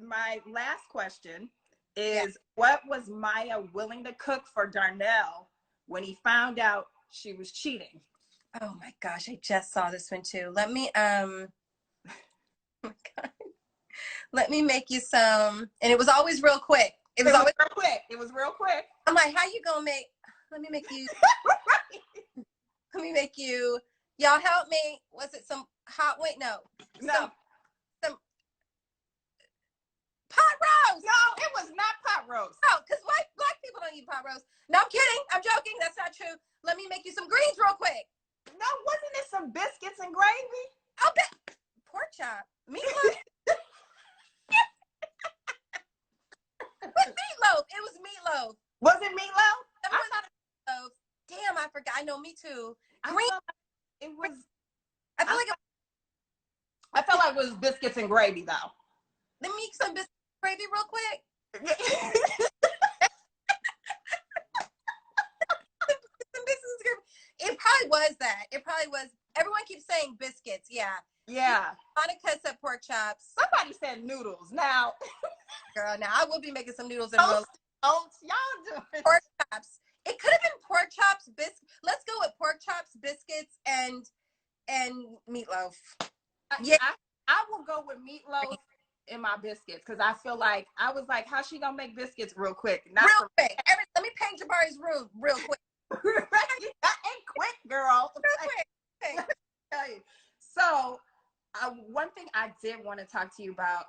S1: My last question is, what was Maya willing to cook for Darnell when he found out she was cheating?
S2: Oh my gosh, I just saw this one too. Let me oh my God. Let me make you some, and it was always real quick. It was always
S1: real quick. It was real quick.
S2: I'm like, how you gonna make? Let me make you. Let me make you. Y'all help me. Was it some hot? Wait, no.
S1: No.
S2: Some Pot roast.
S1: No, it was not pot roast.
S2: Oh, because black people don't eat pot roast. No, I'm kidding. I'm joking. That's not true. Let me make you some greens real quick.
S1: No, wasn't it some biscuits and gravy?
S2: Oh, pork chop. Meatloaf. With meatloaf. It was meatloaf.
S1: Was it meatloaf?
S2: I thought it was meatloaf. Damn, I forgot. I know, me too.
S1: Green. It was.
S2: I feel like
S1: it was biscuits and gravy, though.
S2: Let me make some biscuits and gravy real quick. It probably was that. It probably was. Everyone keeps saying biscuits. Yeah.
S1: Yeah.
S2: Monica said pork chops.
S1: Somebody said noodles. Now,
S2: girl, now I will be making some noodles in a roll.
S1: Y'all doing
S2: pork chops. It could have been pork chops, Let's go with pork chops, biscuits, and meatloaf.
S1: Yeah, I will go with meatloaf in my biscuits because I feel like I was like, how's she gonna make biscuits real quick?
S2: Real quick. Let me paint Jabari's room real quick.
S1: Ain't quick, girl.
S2: Real quick.
S1: So, one thing I did want to talk to you about,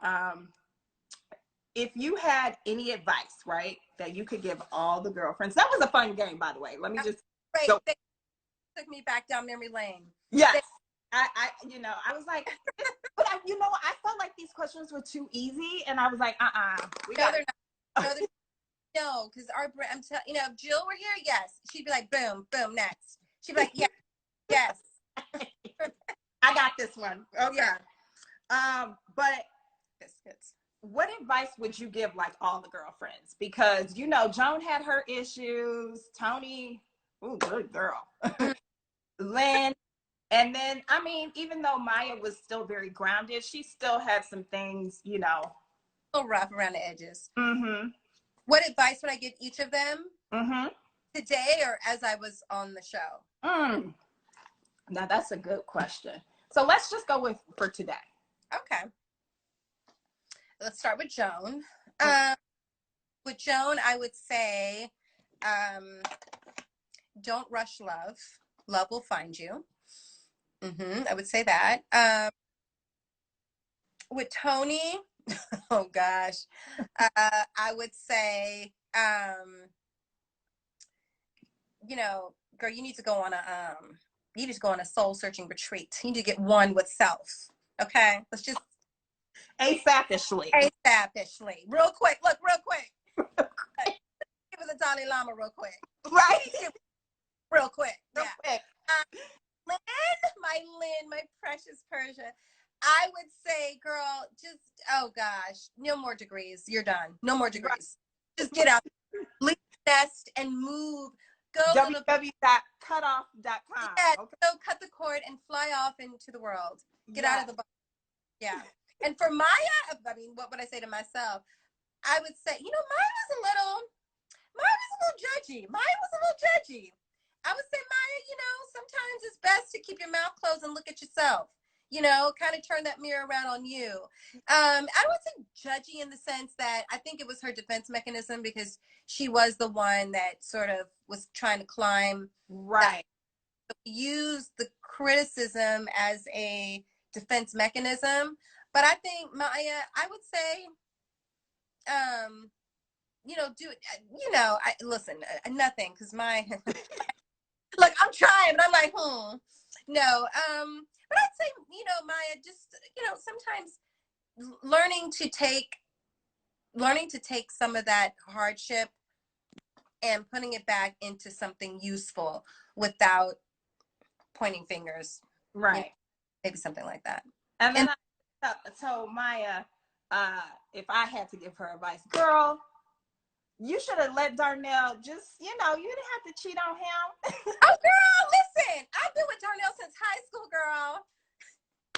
S1: if you had any advice, right, that you could give all the girlfriends. That was a fun game, by the way. Let me just go.
S2: They took me back down memory lane.
S1: Yes. I was like, but I felt like these questions were too easy, and I was like,
S2: they're not. No, because if Jill were here, yes, she'd be like, boom, boom, next. She'd be like, yeah, yes.
S1: I got this one. Okay. But
S2: biscuits.
S1: What advice would you give like all the girlfriends? Because Joan had her issues, Tony, good girl, Lynn, and then even though Maya was still very grounded, she still had some things,
S2: a little rough around the edges.
S1: Mm-hmm.
S2: What advice would I give each of them?
S1: Mm-hmm.
S2: Today or as I was on the show?
S1: Now that's a good question. So let's just go for today.
S2: Okay. Let's start with Joan. With Joan, I would say, don't rush love. Love will find you. I would say that. With Tony, oh gosh, I would say, girl, you need to go on a soul searching retreat. You need to get one with self. Okay, let's just
S1: ASAPishly.
S2: Real quick. Look, real quick. Give us a Dalai Lama real quick.
S1: Right.
S2: Real quick.
S1: Real quick.
S2: Lynn, my precious Persia. I would say, girl, just, oh gosh, no more degrees. You're done. No more degrees. Right. Just get out, leave the nest and move. Go
S1: www.cutoff.com.
S2: Yeah, okay. So cut the cord and fly off into the world. Get out of the box. Yeah. And for Maya, what would I say to myself? I would say, Maya was a little judgy. I would say, Maya, sometimes it's best to keep your mouth closed and look at yourself. Kind of turn that mirror around on you. I would say judgy in the sense that I think it was her defense mechanism because she was the one that sort of was trying to climb.
S1: Right.
S2: Use the criticism as a defense mechanism. But I think Maya, I would say, do it. Listen, nothing, because look, I'm trying, but I'm like, no. But I'd say, Maya, just, sometimes learning to take some of that hardship and putting it back into something useful without pointing fingers.
S1: Right.
S2: Maybe something like that.
S1: And then I told Maya, if I had to give her advice, girl, you should have let Darnell just, you didn't have to cheat on him.
S2: Oh, girl, listen, I've been with Darnell since high school, girl.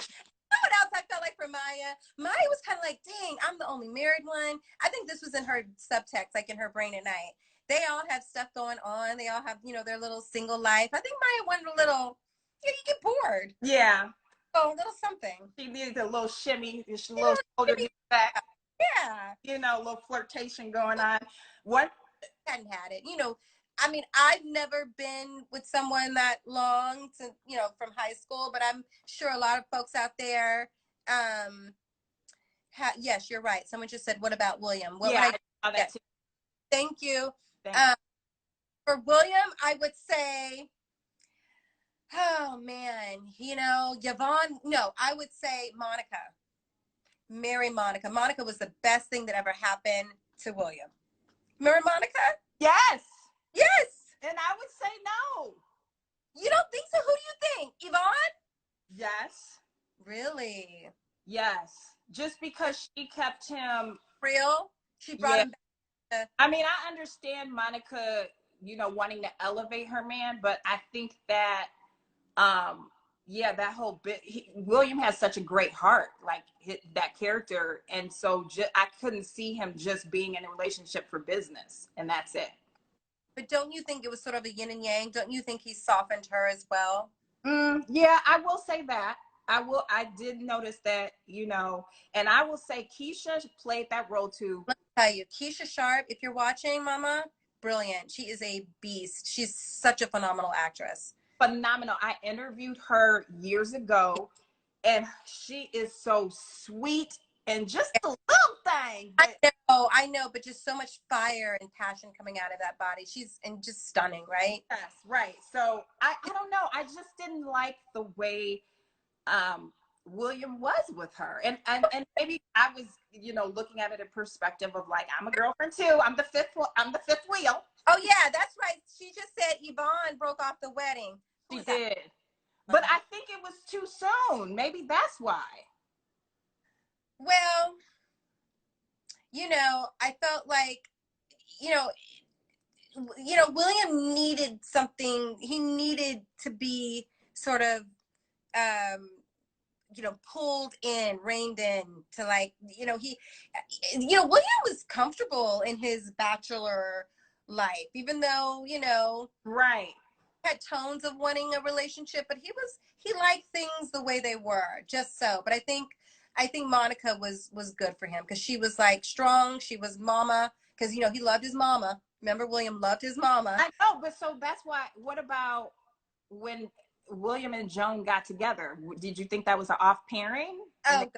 S2: You know what else I felt like for Maya? Maya was kind of like, dang, I'm the only married one. I think this was in her subtext, like in her brain at night. They all have stuff going on. They all have, their little single life. I think Maya wanted a little, you get bored.
S1: Yeah.
S2: Oh, a little something.
S1: She needed a little shimmy, a little shoulder back.
S2: Yeah.
S1: A little flirtation going on. What?
S2: Hadn't had it. I've never been with someone that long since, from high school, but I'm sure a lot of folks out there Yes, you're right. Someone just said, what about William? What would
S1: Yeah,
S2: I?
S1: I saw that
S2: Yes,
S1: too.
S2: thank you.
S1: Thank
S2: Um, for William, I would say, oh man, Yvonne. No, I would say Monica. Marry Monica. Monica was the best thing that ever happened to William. Marry Monica?
S1: Yes.
S2: Yes.
S1: And I would say no.
S2: You don't think so? Who do you think? Yvonne?
S1: Yes.
S2: Really?
S1: Yes. Just because she kept him.
S2: Real? She brought
S1: Yeah.
S2: him back to.
S1: I mean, I understand Monica, wanting to elevate her man, but I think that, yeah, that whole bit, William has such a great heart, like that character. And so I couldn't see him just being in a relationship for business, and that's it.
S2: But don't you think it was sort of a yin and yang? Don't you think he softened her as well?
S1: Yeah, I will say that. I did notice that, and I will say Keisha played that role too.
S2: Let me tell you, Keisha Sharp, if you're watching, Mama, brilliant. She is a beast. She's such a phenomenal actress.
S1: Phenomenal. I interviewed her years ago, and she is so sweet and just a little thing. But
S2: I know, but just so much fire and passion coming out of that body. She's and just stunning, right?
S1: yes, right. So I don't know. I just didn't like the way William was with her. And maybe I was, looking at it in perspective of like, I'm a girlfriend too. I'm the fifth wheel.
S2: Oh yeah, that's right. She just said Yvonne broke off the wedding.
S1: She did. But I think it was too soon. Maybe that's why.
S2: Well, I felt like, you know, William needed something. He needed to be sort of, pulled in, reined in to like, William was comfortable in his bachelor life, even though,
S1: Right.
S2: had tones of wanting a relationship, but he liked things the way they were, just so. But I think Monica was good for him because she was like strong. She was mama because he loved his mama. Remember, William loved his mama.
S1: I know, but so that's why. What about when William and Joan got together? Did you think that was an off pairing?
S2: Oh,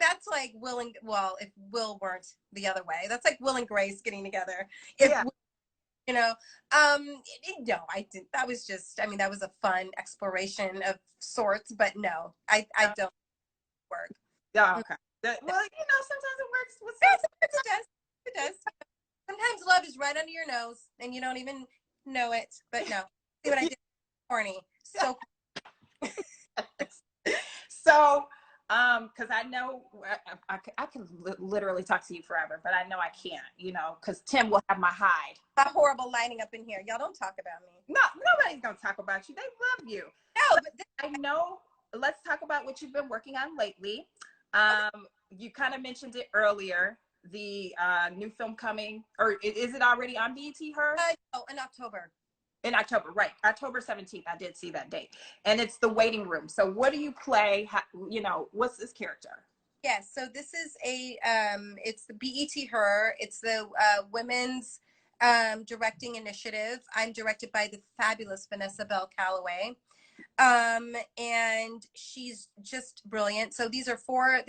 S2: that's like Will and well, if Will weren't the other way, that's like Will and Grace getting together. If
S1: Yeah.
S2: No, I didn't. That was just, I mean, that was a fun exploration of sorts, but no, I don't work.
S1: Yeah. Okay. Well, sometimes it works.
S2: It does. It does. Sometimes love is right under your nose and you don't even know it. But no, see what I did? Corny. So.
S1: So, because I know I can literally talk to you forever, but I know I can't, because Tim will have my hide.
S2: How horrible lining up in here. Y'all don't talk about me.
S1: No, nobody's gonna talk about you. They love you.
S2: No, but
S1: I know. Let's talk about what you've been working on lately. You kind of mentioned it earlier. The new film coming, or is it already on BET? Her?
S2: in October.
S1: In October, right? October 17th. I did see that date, and it's The Waiting Room. So, what do you play? What's this character?
S2: Yes. So this is it's the BET Her. It's the women's directing initiative. I'm directed by the fabulous Vanessa Bell Calloway. And she's just brilliant. So there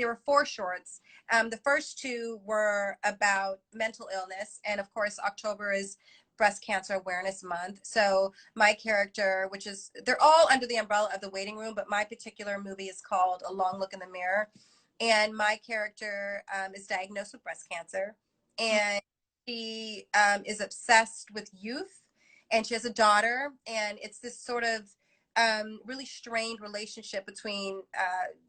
S2: were four shorts. The first two were about mental illness. And of course, October is Breast Cancer Awareness Month. So my character, they're all under the umbrella of The Waiting Room, but my particular movie is called A Long Look in the Mirror. And my character is diagnosed with breast cancer. And she is obsessed with youth. And she has a daughter. And it's this sort of really strained relationship between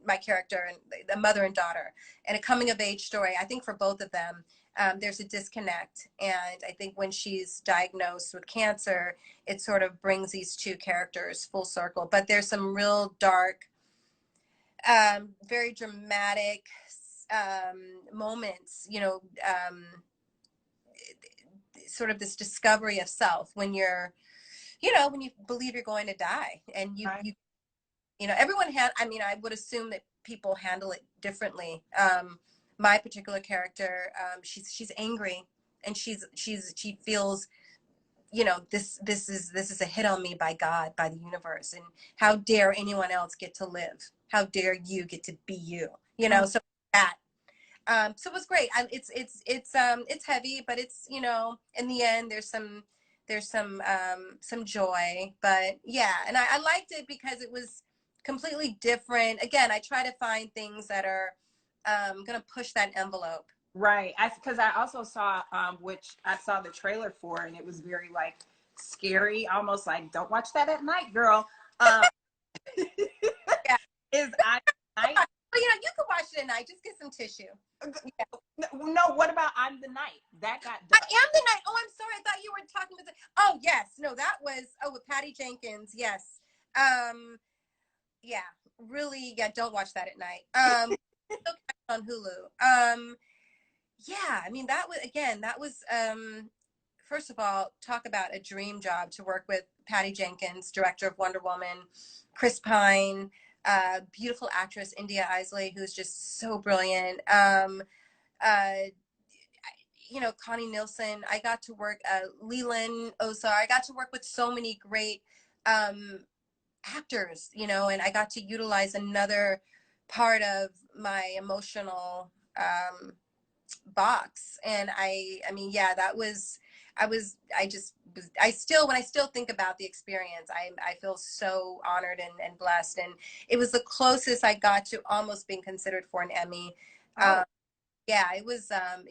S2: my character and the mother and daughter, and a coming of age story. I think for both of them, there's a disconnect. And I think when she's diagnosed with cancer, it sort of brings these two characters full circle. But there's some real dark, very dramatic moments, sort of this discovery of self when when you believe you're going to die, and everyone I would assume that people handle it differently. My particular character, she's angry, and she feels, this is a hit on me by God, by the universe, and how dare anyone else get to live? How dare you get to be you? So that So it was great. It's heavy, but it's, you know, in the end, there's some joy. But yeah, and I liked it because it was completely different. Again, I try to find things that are gonna push that envelope.
S1: Right. Because I also saw, which I saw the trailer for, and it was very like scary, almost like don't watch that at night, girl. Um,
S2: Yeah.
S1: is I night?
S2: But you know, you could watch it at night. Just get some tissue. Yeah.
S1: No. What about I'm the Night? That got
S2: I
S1: dark.
S2: am the night. Oh, I'm sorry. I thought you were talking with. Oh yes, no, that was with Patty Jenkins. Yes. Um, yeah, really. Yeah, don't watch that at night. Still catch it on Hulu. Yeah, I mean that was again. That was first of all, talk about a dream job to work with Patty Jenkins, director of Wonder Woman, Chris Pine, beautiful actress India Isley, who's just so brilliant. Uh, you know, Connie Nielsen. I got to work Leland Ozar. I got to work with so many great um, actors, you know, and I got to utilize another part of my emotional box. And I mean, yeah, that was, I just, I still, when I still think about the experience, I feel so honored and blessed. And it was the closest I got to almost being considered for an Emmy.
S1: Oh,
S2: Yeah, it was a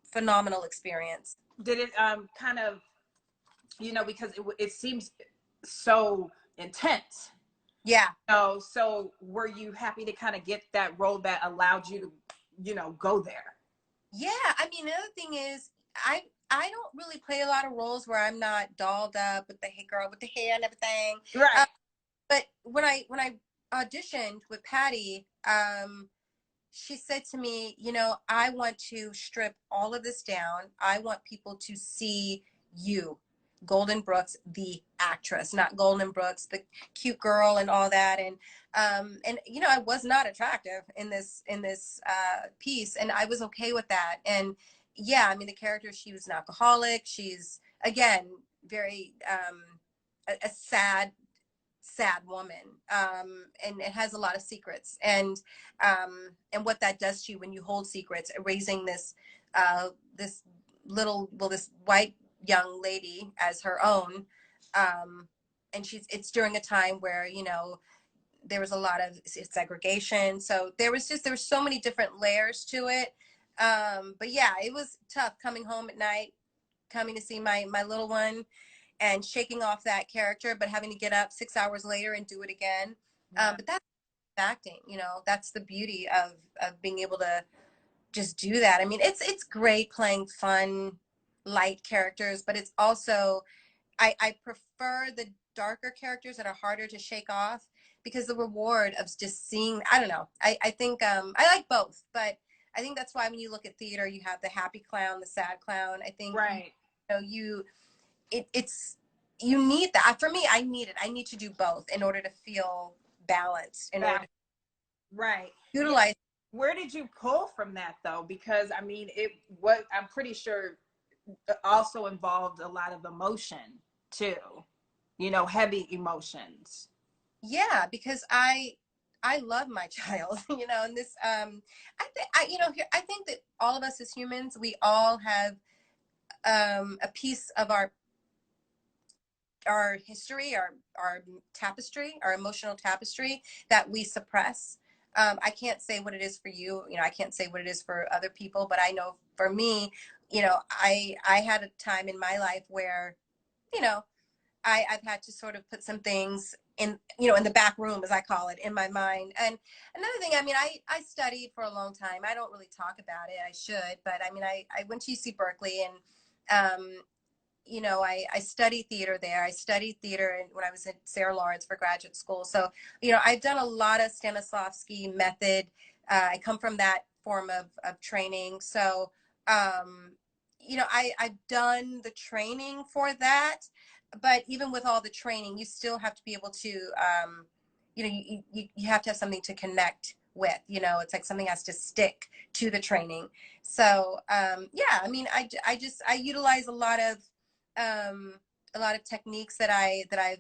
S2: phenomenal experience.
S1: did it kind of, because it seems so intense.
S2: Yeah.
S1: So were you happy to kind of get that role that allowed you to, go there?
S2: Yeah, I mean, another thing is I don't really play a lot of roles where I'm not dolled up with the hey girl with the hair and everything.
S1: Right.
S2: But when I auditioned with Patty, she said to me, you know, I want to strip all of this down. I want people to see you, Golden Brooks, the actress, not Golden Brooks, the cute girl and all that. And you know, I was not attractive in this piece, and I was okay with that. And yeah, I mean, the character, she was an alcoholic. She's again very a sad woman, and it has a lot of secrets, and what that does to you when you hold secrets, raising this this white young lady as her own, and it's during a time where, you know, there was a lot of segregation, so there was so many different layers to it. But yeah, it was tough coming home at night, coming to see my little one and shaking off that character, but having to get up 6 hours later and do it again.
S1: Yeah.
S2: But that's acting, you know, that's the beauty of being able to just do that. I mean, it's great playing fun, light characters, but it's also, I prefer the darker characters that are harder to shake off, because the reward of just seeing, I don't know, I think I like both, but I think that's why when you look at theater, you have the happy clown, the sad clown. I think,
S1: Right.
S2: you know, it's you need that. For me, I need it. I need to do both in order to feel balanced, in order
S1: That
S2: to
S1: right. Yeah.
S2: utilize.
S1: Where did you pull from that though? Because I mean, I'm pretty sure it also involved a lot of emotion too. Heavy emotions.
S2: Yeah, because I love my child, you know, and this I think I you know here I think that all of us as humans, we all have a piece of our history, our tapestry, our emotional tapestry that we suppress. I can't say what it is for you. You know, I can't say what it is for other people, but I know for me, you know, I had a time in my life where, you know, I've had to sort of put some things in, you know, in the back room, as I call it, in my mind. And another thing, I mean, I studied for a long time. I don't really talk about it. I should, but I mean, I went to UC Berkeley, and you know, I studied theater there. I studied theater when I was at Sarah Lawrence for graduate school. So, you know, I've done a lot of Stanislavski method. I come from that form of training. So, um, you know, I've done the training for that. But even with all the training, you still have to be able to, you know, you have to have something to connect with. You know, it's like something has to stick to the training. So, yeah, I mean, I utilize um, a lot of techniques that I've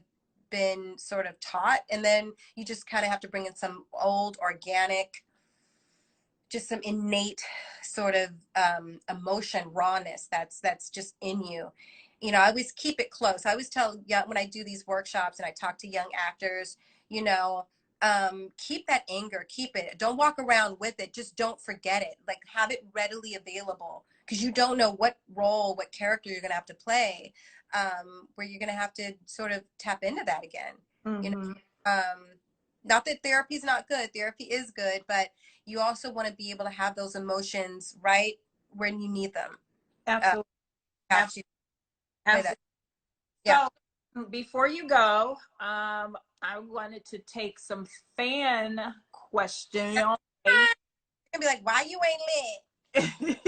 S2: been sort of taught, and then you just kind of have to bring in some old organic just some innate sort of emotion, rawness that's just in you. You know, I always keep it close. I always tell young, when I do these workshops and I talk to young actors, you know, keep that anger, keep it. Don't walk around with it. Just don't forget it. Like, have it readily available, because you don't know what role, what character you're going to have to play, where you're going to have to sort of tap into that again. You
S1: Mm-hmm.
S2: know, not that therapy is not good. Therapy is good, but you also want to be able to have those emotions right when you need them. Uh,
S1: Absolutely.
S2: have to play that.
S1: Absolutely.
S2: Yeah.
S1: So before you go, I wanted to take some fan questions.
S2: And be like, why you ain't lit?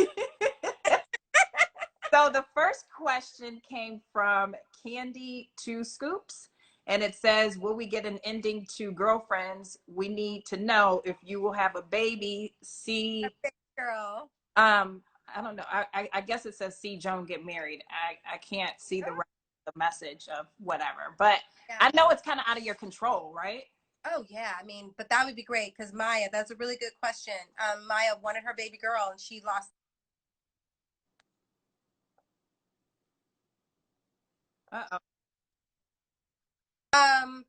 S1: So the first question came from Candy Two Scoops, and it says, "Will we get an ending to Girlfriends? We need to know if you will have a baby. See,
S2: Girl.
S1: I don't know. I guess it says see Joan get married. I can't see the rest of the message of whatever, but
S2: Yeah.
S1: I know it's kind of out of your control, right?"
S2: Oh yeah, I mean, but that would be great, because Maya, that's a really good question. Maya wanted her baby girl and she lost.
S1: Uh-oh.
S2: Um,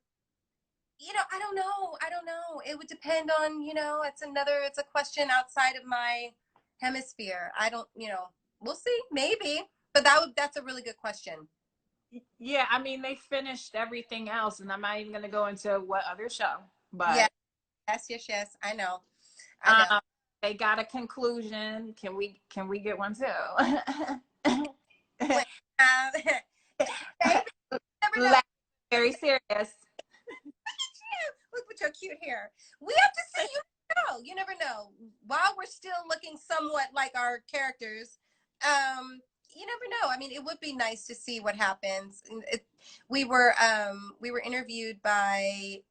S2: you know, I don't know. I don't know. It would depend on, you know, it's a question outside of my hemisphere. I don't, you know, we'll see, maybe. But that's a really good question.
S1: Yeah, I mean they finished everything else, and I'm not even gonna go into what other show,
S2: Yeah,
S1: but
S2: yes. I know. I know.
S1: um, they got a conclusion. Can we get one too?
S2: Wait, baby, never know.
S1: Very serious.
S2: Look with your cute hair. We have to see. You know. You never know. While we're still looking somewhat like our characters, you never know. I mean, it would be nice to see what happens. We were interviewed by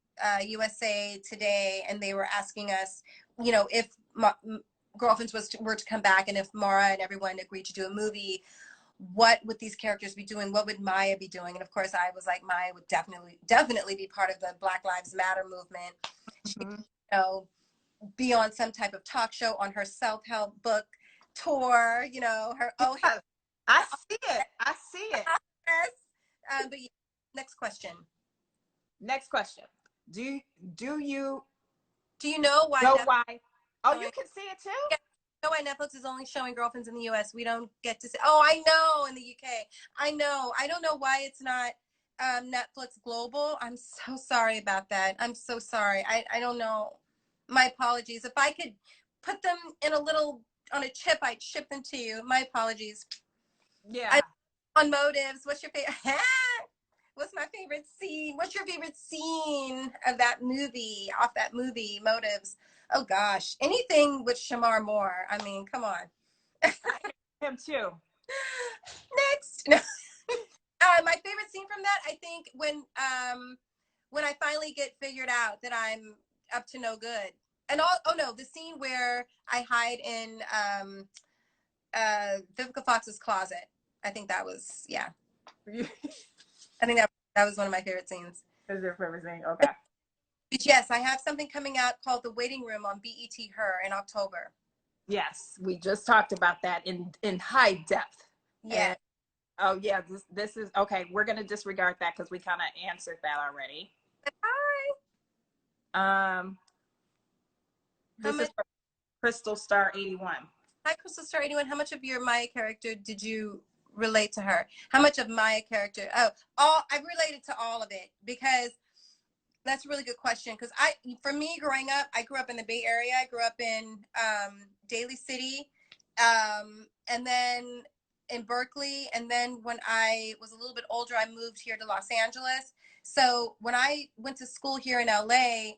S2: USA Today, and they were asking us, you know, if Girlfriends were to come back, and if Mara and everyone agreed to do a movie, what would these characters be doing? What would Maya be doing? And of course, I was like, Maya would definitely be part of the Black Lives Matter movement. She,
S1: Mhm.
S2: you know, be on some type of talk show, on her self-help book tour. You know, her
S1: Yeah, I see it. I see it.
S2: but yeah, next question.
S1: Next question. Do do you
S2: Do you know why
S1: know
S2: Netflix
S1: why? Oh, you
S2: showing?
S1: can see it too?
S2: Yeah, you know why Netflix is only showing Girlfriends in the U.S.? We don't get to see. Oh, I know, in the U.K. I know. I don't know why it's not Netflix Global. I'm so sorry about that. I'm so sorry. I don't know. My apologies. If I could put them in a little on a chip, I'd ship them to you. My apologies. I
S1: Yeah.
S2: on Motives. What's your favorite? What's my favorite scene? What's your favorite scene of that movie? Off that movie, Motives. Oh gosh, anything with Shamar Moore. I mean, come on.
S1: I hear him too.
S2: Next. No. My favorite scene from that, I think, when I finally get figured out that I'm up to no good. And all, oh no, the scene where I hide in Vivica Fox's closet. I think that was, yeah. I think that was one of my favorite scenes.
S1: Is your favorite thing? Okay.
S2: But yes, I have something coming out called The Waiting Room on BET Her in October.
S1: Yes, we just talked about that in high depth.
S2: Yeah.
S1: And oh yeah, this is okay. We're gonna disregard that because we kind of answered that already.
S2: Hi.
S1: Um,
S2: How
S1: this is
S2: much?
S1: from Crystal Star 81.
S2: Hi, Crystal Star 81. How much of your Maya character did you relate to her? How much of Maya character? Oh, all I've related to all of it, because that's a really good question. Because for me, growing up, I grew up in the Bay Area. I grew up in Daly City, and then in Berkeley. And then when I was a little bit older, I moved here to Los Angeles. So when I went to school here in LA,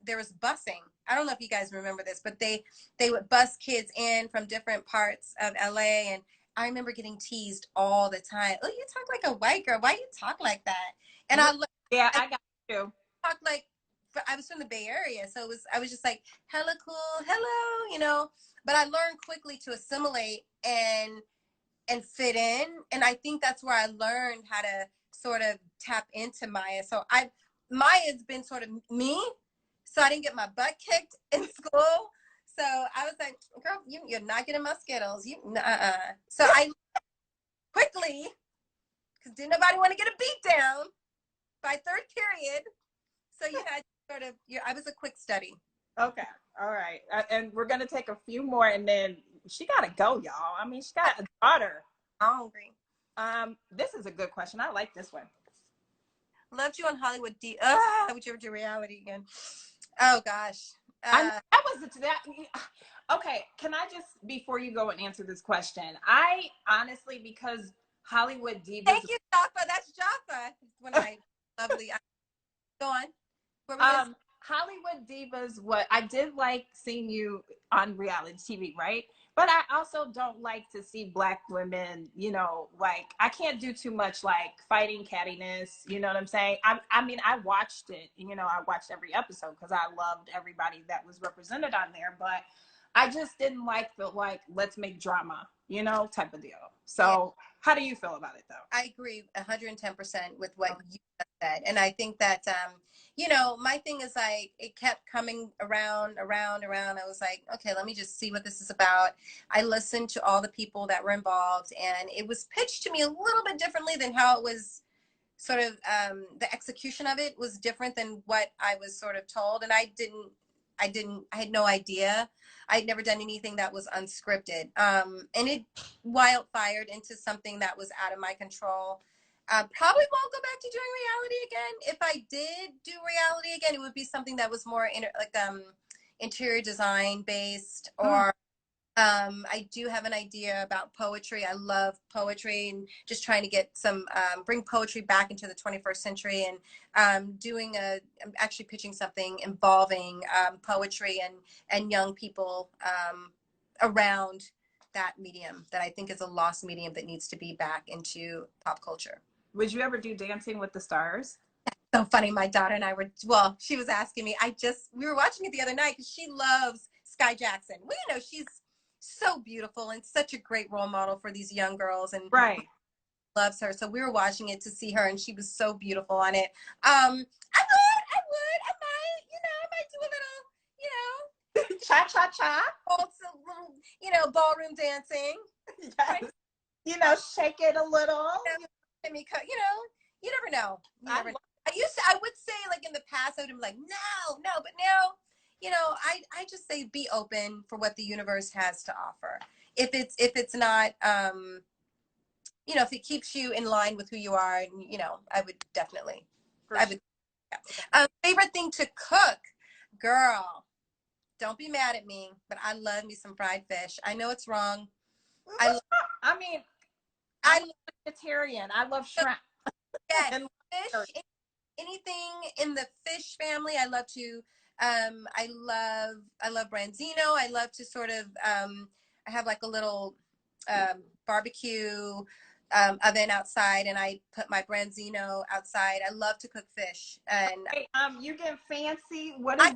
S2: there was busing. I don't know if you guys remember this, but they would bus kids in from different parts of LA, and I remember getting teased all the time. Oh, you talk like a white girl. Why you talk like that? And
S1: Yeah,
S2: I
S1: I got you.
S2: talked like, I was from the Bay Area, so I was just like hella cool, hello, you know. But I learned quickly to assimilate and fit in, and I think that's where I learned how to sort of tap into Maya. So Maya's been sort of me, so I didn't get my butt kicked in school. So I was like, girl, you're not getting my Skittles. So I quickly, because didn't nobody want to get a beat down by third period. So I sort of, I was a quick study.
S1: Okay. All right. And we're going to take a few more and then she got to go, y'all. I mean, she got a daughter.
S2: I'm hungry.
S1: This is a good question. I like this one.
S2: Loved you on Hollywood D. Would you ever do reality again? Oh gosh.
S1: That was that. Okay, can I just, before you go and answer this question, I honestly, because Hollywood Divas.
S2: Thank you, Jaffa. That's Jaffa. One of my lovely. Go on.
S1: Hollywood Divas, what I did like seeing you on reality TV, right? But I also don't like to see Black women, you know, like I can't do too much like fighting cattiness, you know what I'm saying? I mean, I watched it, you know, I watched every episode because I loved everybody that was represented on there, but I just didn't like the like, let's make drama, you know, type of deal. So how do you feel about it though?
S2: I agree 110% with what you said. And I think that, you know, my thing is like, it kept coming around. I was like, okay, let me just see what this is about. I listened to all the people that were involved and it was pitched to me a little bit differently than how it was sort of, the execution of it was different than what I was sort of told. And I had no idea. I'd never done anything that was unscripted. And it wildfired into something that was out of my control. Probably won't go back to doing reality again. If I did do reality again, it would be something that was more interior design based, or I do have an idea about poetry. I love poetry and just trying to get some, bring poetry back into the 21st century, and I'm actually pitching something involving poetry and young people around that medium that I think is a lost medium that needs to be back into pop culture.
S1: Would you ever do Dancing with the Stars?
S2: So funny. My daughter and I she was asking me, we were watching it the other night because she loves Sky Jackson. We know she's so beautiful and such a great role model for these young girls, and
S1: right,
S2: loves her. So we were watching it to see her, and she was so beautiful on it. I might do a little,
S1: cha-cha-cha,
S2: also a little, ballroom dancing.
S1: Yes. You know, shake it a little.
S2: You never know. I would say like in the past, I would have been like, no, but now, I just say be open for what the universe has to offer. If it's not, if it keeps you in line with who you are, I would definitely, favorite thing to cook, girl, don't be mad at me, but I love me some fried fish. I know it's wrong.
S1: I'm vegetarian. I love shrimp.
S2: Yes, fish, anything in the fish family. I love to, I love branzino. I love to sort of, I have like a little barbecue oven outside, and I put my branzino outside. I love to cook fish. And
S1: you get fancy. What is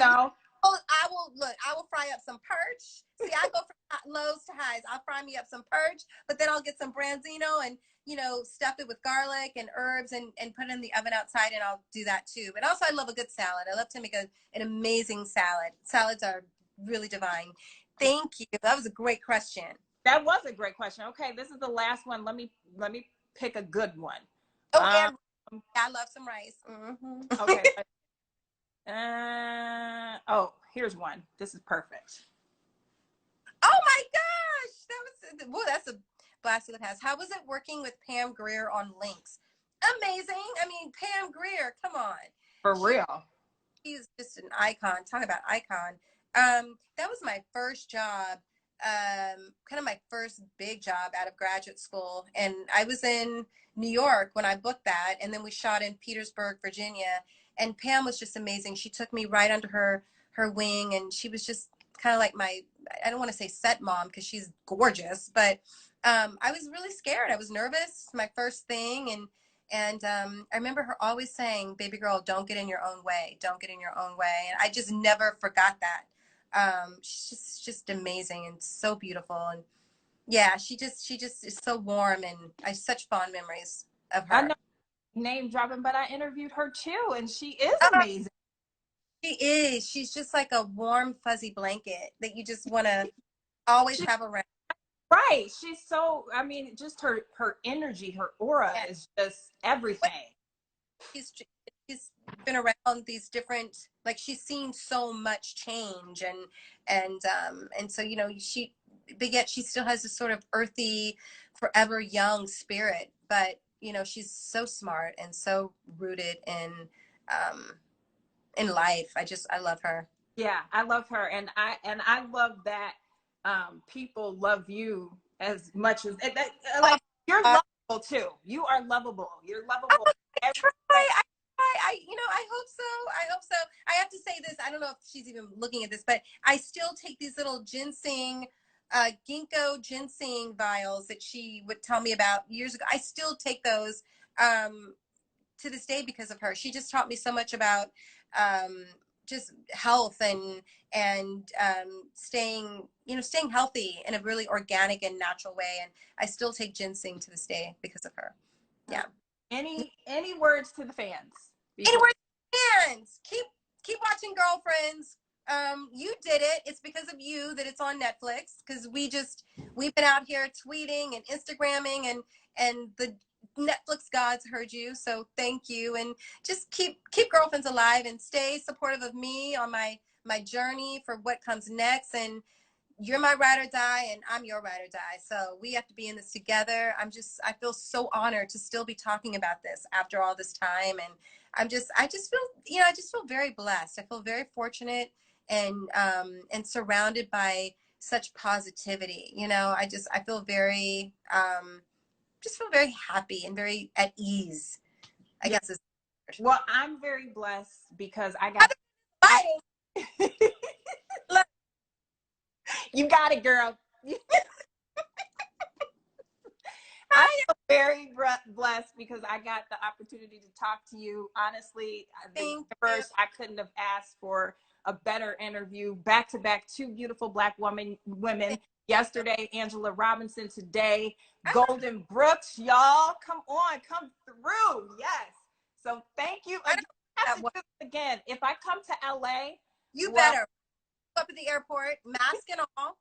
S2: I will fry up some perch. See, I go from lows to highs. I'll fry me up some perch, but then I'll get some branzino and stuff it with garlic and herbs and put it in the oven outside, and I'll do that too. But also I love a good salad. I love to make an amazing salad. Salads are really divine. Thank you. That was a great question.
S1: That was a great question. Okay, this is the last one. Let me pick a good one.
S2: Oh, and I love some rice. Mm-hmm.
S1: Okay. Here's one. This is perfect.
S2: Oh my gosh, that's a blast of the past. How was it working with Pam Grier on Lynx? Amazing. I mean, Pam Grier, come on.
S1: For real.
S2: She's just an icon. Talk about icon. That was my first job, kind of my first big job out of graduate school. And I was in New York when I booked that. And then we shot in Petersburg, Virginia. And Pam was just amazing. She took me right under her wing. And she was just kind of like I don't want to say set mom because she's gorgeous, but I was really scared. I was nervous. My first thing. And I remember her always saying, baby girl, don't get in your own way. Don't get in your own way. And I just never forgot that. She's just amazing and so beautiful. And yeah, she just is so warm, and I have such fond memories of her.
S1: I know, name dropping, but I interviewed her too, and she is amazing.
S2: She is. She's just like a warm, fuzzy blanket that you just want to always
S1: She,
S2: have around.
S1: right. She's so, I mean, just her energy, her aura
S2: Yeah.
S1: is just everything.
S2: She's she's been around these different, like she's seen so much change, and so but yet she still has this sort of earthy, forever young spirit. But she's so smart and so rooted um in life. I love her.
S1: Yeah, I love her, and I love that people love you as much as
S2: Oh,
S1: like you're lovable too. You are lovable. You're lovable.
S2: I
S1: Every
S2: try.
S1: day.
S2: I hope so. I hope so. I have to say this. I don't know if she's even looking at this, but I still take these little ginseng, ginkgo ginseng vials that she would tell me about years ago. I still take those to this day because of her. She just taught me so much about um, just health and staying healthy in a really organic and natural way. And I still take ginseng to this day because of her. Yeah.
S1: Any words to the fans? Before.
S2: Anywhere fans, keep watching Girlfriends. You did it. It's because of you that it's on Netflix, because we've been out here tweeting and Instagramming, and the Netflix gods heard you. So thank you, and just keep Girlfriends alive and stay supportive of me on my journey for what comes next. And you're my ride or die, and I'm your ride or die. So we have to be in this together. I feel so honored to still be talking about this after all this time. And I just feel, I just feel very blessed. I feel very fortunate and surrounded by such positivity. I feel very, just feel very happy and very at ease, I
S1: Yeah.
S2: guess is the word.
S1: Well, I'm very blessed because I you got it, girl. I feel very blessed because I got the opportunity to talk to you. Honestly, the
S2: Thank you.
S1: universe, I couldn't have asked for a better interview. Back to back, two beautiful Black women. Yesterday, Angela Robinson. Today, Golden Brooks. Y'all, come on, come through. Yes. So thank you
S2: I
S1: again. I have
S2: don't
S1: to
S2: know
S1: do this again. If I come to LA,
S2: You
S1: well,
S2: better up at the airport, mask and all,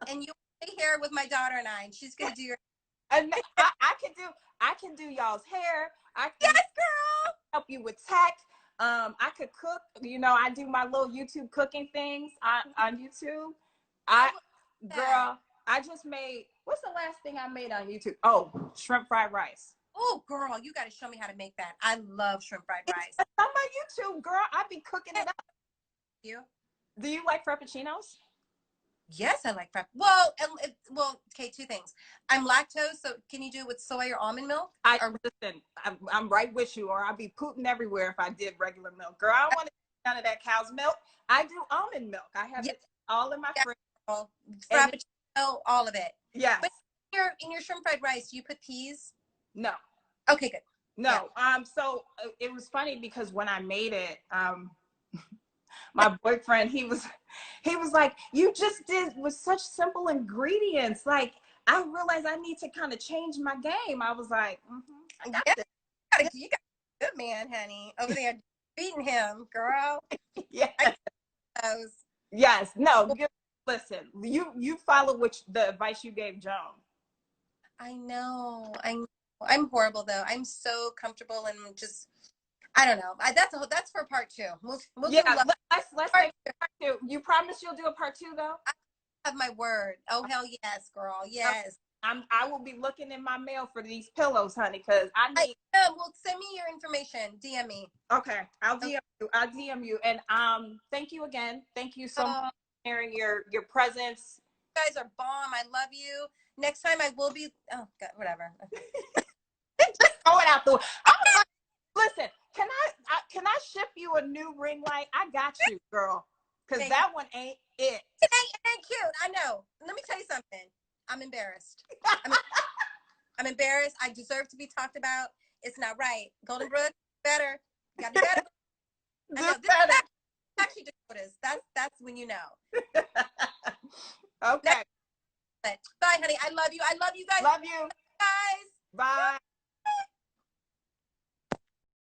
S2: and you'll stay here with my daughter and she's gonna do your.
S1: and I can do y'all's hair. I
S2: Yes,
S1: can
S2: girl.
S1: help you with tech. I could cook. I do my little YouTube cooking things on YouTube. I girl, I just made. What's the last thing I made on YouTube? Oh, shrimp fried rice.
S2: Oh, girl, you got to show me how to make that. I love shrimp fried rice.
S1: It's on my YouTube, girl. I be cooking it up.
S2: You?
S1: Do you like frappuccinos?
S2: Yes, I like prep. Well, okay, two things. I'm lactose, so can you do it with soy or almond milk?
S1: I
S2: Or
S1: listen. I'm right with you, or I'd be pooting everywhere if I did regular milk. Girl, I don't want none of that cow's milk. I do almond milk. I have it all in my fridge.
S2: girl,
S1: And
S2: frappuccino, all of it.
S1: yes.
S2: But in your shrimp fried rice, do you put peas?
S1: No.
S2: Okay, good.
S1: No. So it was funny because when I made it, my boyfriend, he was like, you just did with such simple ingredients. Like, I realized I need to kind of change my game. I was like, I got
S2: Yeah,
S1: this.
S2: you got a good man, honey, over there beating him, girl.
S1: Yes.
S2: Those.
S1: Yes. No, listen, you follow the advice you gave Joan.
S2: I know. I'm horrible though. I'm so comfortable and just I don't know. That's for part two. We'll
S1: Yeah,
S2: do love
S1: let's
S2: part
S1: make part two. You promise you'll do a part two though?
S2: I have my word. Oh hell yes, girl. Yes.
S1: I will be looking in my mail for these pillows, honey, because I
S2: I
S1: need.
S2: Well, send me your information. DM me.
S1: Okay, I'll
S2: Okay.
S1: DM you. I'll DM you, and thank you again. Thank you so much
S2: Oh,
S1: for sharing your presence.
S2: you guys are bomb. I love you. Next time I will be. Oh God, whatever.
S1: Just throw it out the. Listen, can I ship you a new ring light? I got you, girl, because that one ain't it.
S2: It ain't cute. I know. Let me tell you something. I'm embarrassed. I'm embarrassed. I deserve to be talked about. It's not right. Golden Brook, better. You gotta do better. I know. This
S1: better.
S2: is actually Dakota's. That's when you know.
S1: Okay.
S2: Bye, honey. I love you. I love you guys.
S1: Love you.
S2: Guys.
S1: Bye.